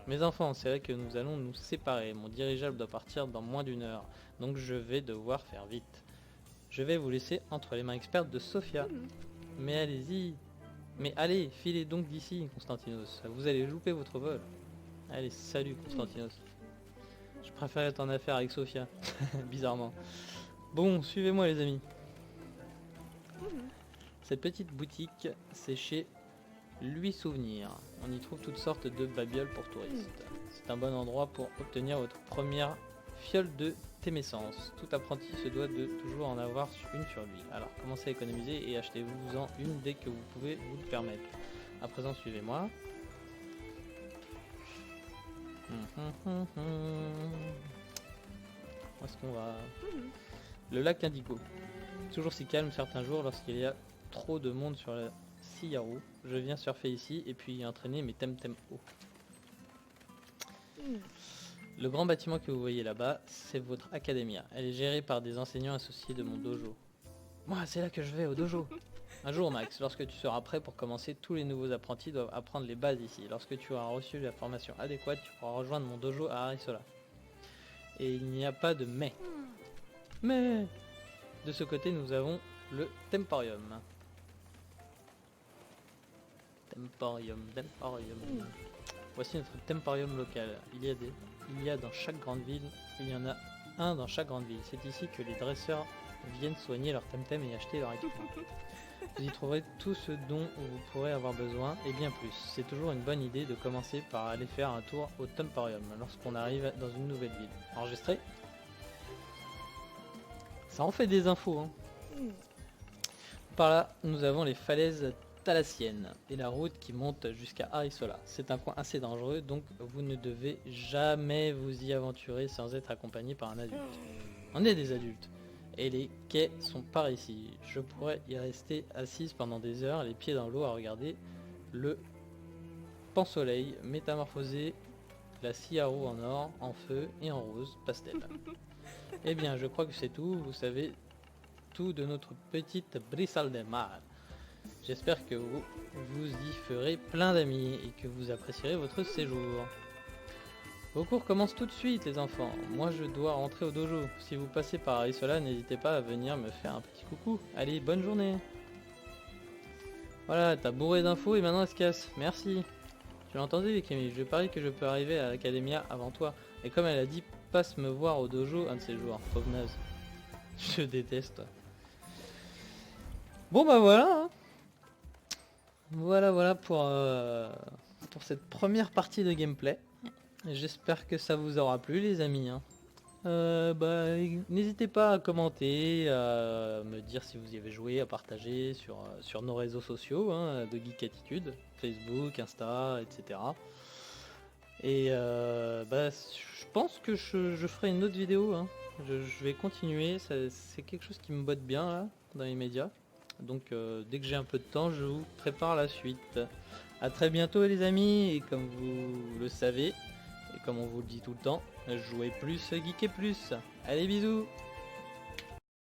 Mes enfants, c'est vrai que nous allons nous séparer. Mon dirigeable doit partir dans moins d'1 heure, donc je vais devoir faire vite. Je vais vous laisser entre les mains expertes de Sophia. Mais allez-y. Mais allez, filez donc d'ici, Constantinos. Vous allez louper votre vol. Allez, salut, Constantinos. Je préfère être en affaire avec Sophia. Bizarrement. Bon, suivez-moi les amis. Cette petite boutique, c'est chez Lui Souvenir. On y trouve toutes sortes de babioles pour touristes. C'est un bon endroit pour obtenir votre première fiole de Témessence. Tout apprenti se doit de toujours en avoir une sur lui. Alors commencez à économiser et achetez-vous-en une dès que vous pouvez vous le permettre. À présent, suivez-moi. Où est-ce qu'on va? Le lac Indigo. Toujours si calme certains jours lorsqu'il y a trop de monde sur la Siyaru. Je viens surfer ici et puis entraîner mes Temtem hauts. Le grand bâtiment que vous voyez là-bas, c'est votre Academia. Elle est gérée par des enseignants associés de mon dojo. Moi, c'est là que je vais, au dojo. Un jour, Max, lorsque tu seras prêt pour commencer, tous les nouveaux apprentis doivent apprendre les bases ici. Lorsque tu auras reçu la formation adéquate, tu pourras rejoindre mon dojo à Arisola. Et il n'y a pas de mais. Mais de ce côté, nous avons le Temporium. Temporium. Voici notre Temporium local. Il y a dans chaque grande ville, il y en a un dans chaque grande ville. C'est ici que les dresseurs viennent soigner leur Temtem et acheter leur équipement. Vous y trouverez tout ce dont vous pourrez avoir besoin et bien plus. C'est toujours une bonne idée de commencer par aller faire un tour au Temporium lorsqu'on arrive dans une nouvelle ville. Enregistré? Ça en fait des infos, hein. Par là, nous avons les falaises Thalassiennes et la route qui monte jusqu'à Arisola. C'est un coin assez dangereux, donc vous ne devez jamais vous y aventurer sans être accompagné par un adulte. On est des adultes. Et les quais sont par ici. Je pourrais y rester assise pendant des heures, les pieds dans l'eau à regarder le pan-soleil métamorphoser la Siyaru en or, en feu et en rose pastel. Eh bien, je crois que c'est tout. Vous savez tout de notre petite Brisaldemar. J'espère que vous y ferez plein d'amis et que vous apprécierez votre séjour. Vos cours commencent tout de suite les enfants. Moi je dois rentrer au dojo. Si vous passez par Arisola, n'hésitez pas à venir me faire un petit coucou. Allez, bonne journée. Voilà, t'as bourré d'infos et maintenant elle se casse. Merci. Tu l'as entendu Camille, je parie que je peux arriver à l'Academia avant toi. Et comme elle a dit, passe me voir au dojo un de ces jours. Pauvre naze. Je déteste. Bon bah voilà. Hein. Voilà pour cette première partie de gameplay. J'espère que ça vous aura plu les amis. Hein. N'hésitez pas à commenter, à me dire si vous y avez joué, à partager sur nos réseaux sociaux hein, de Geek Attitude, Facebook, Insta, etc. Et je pense que je ferai une autre vidéo. Hein. Je vais continuer, c'est quelque chose qui me botte bien là, dans les médias. Donc dès que j'ai un peu de temps, je vous prépare la suite. A très bientôt les amis, et comme vous le savez, et comme on vous le dit tout le temps, jouez plus, geekez plus. Allez bisous.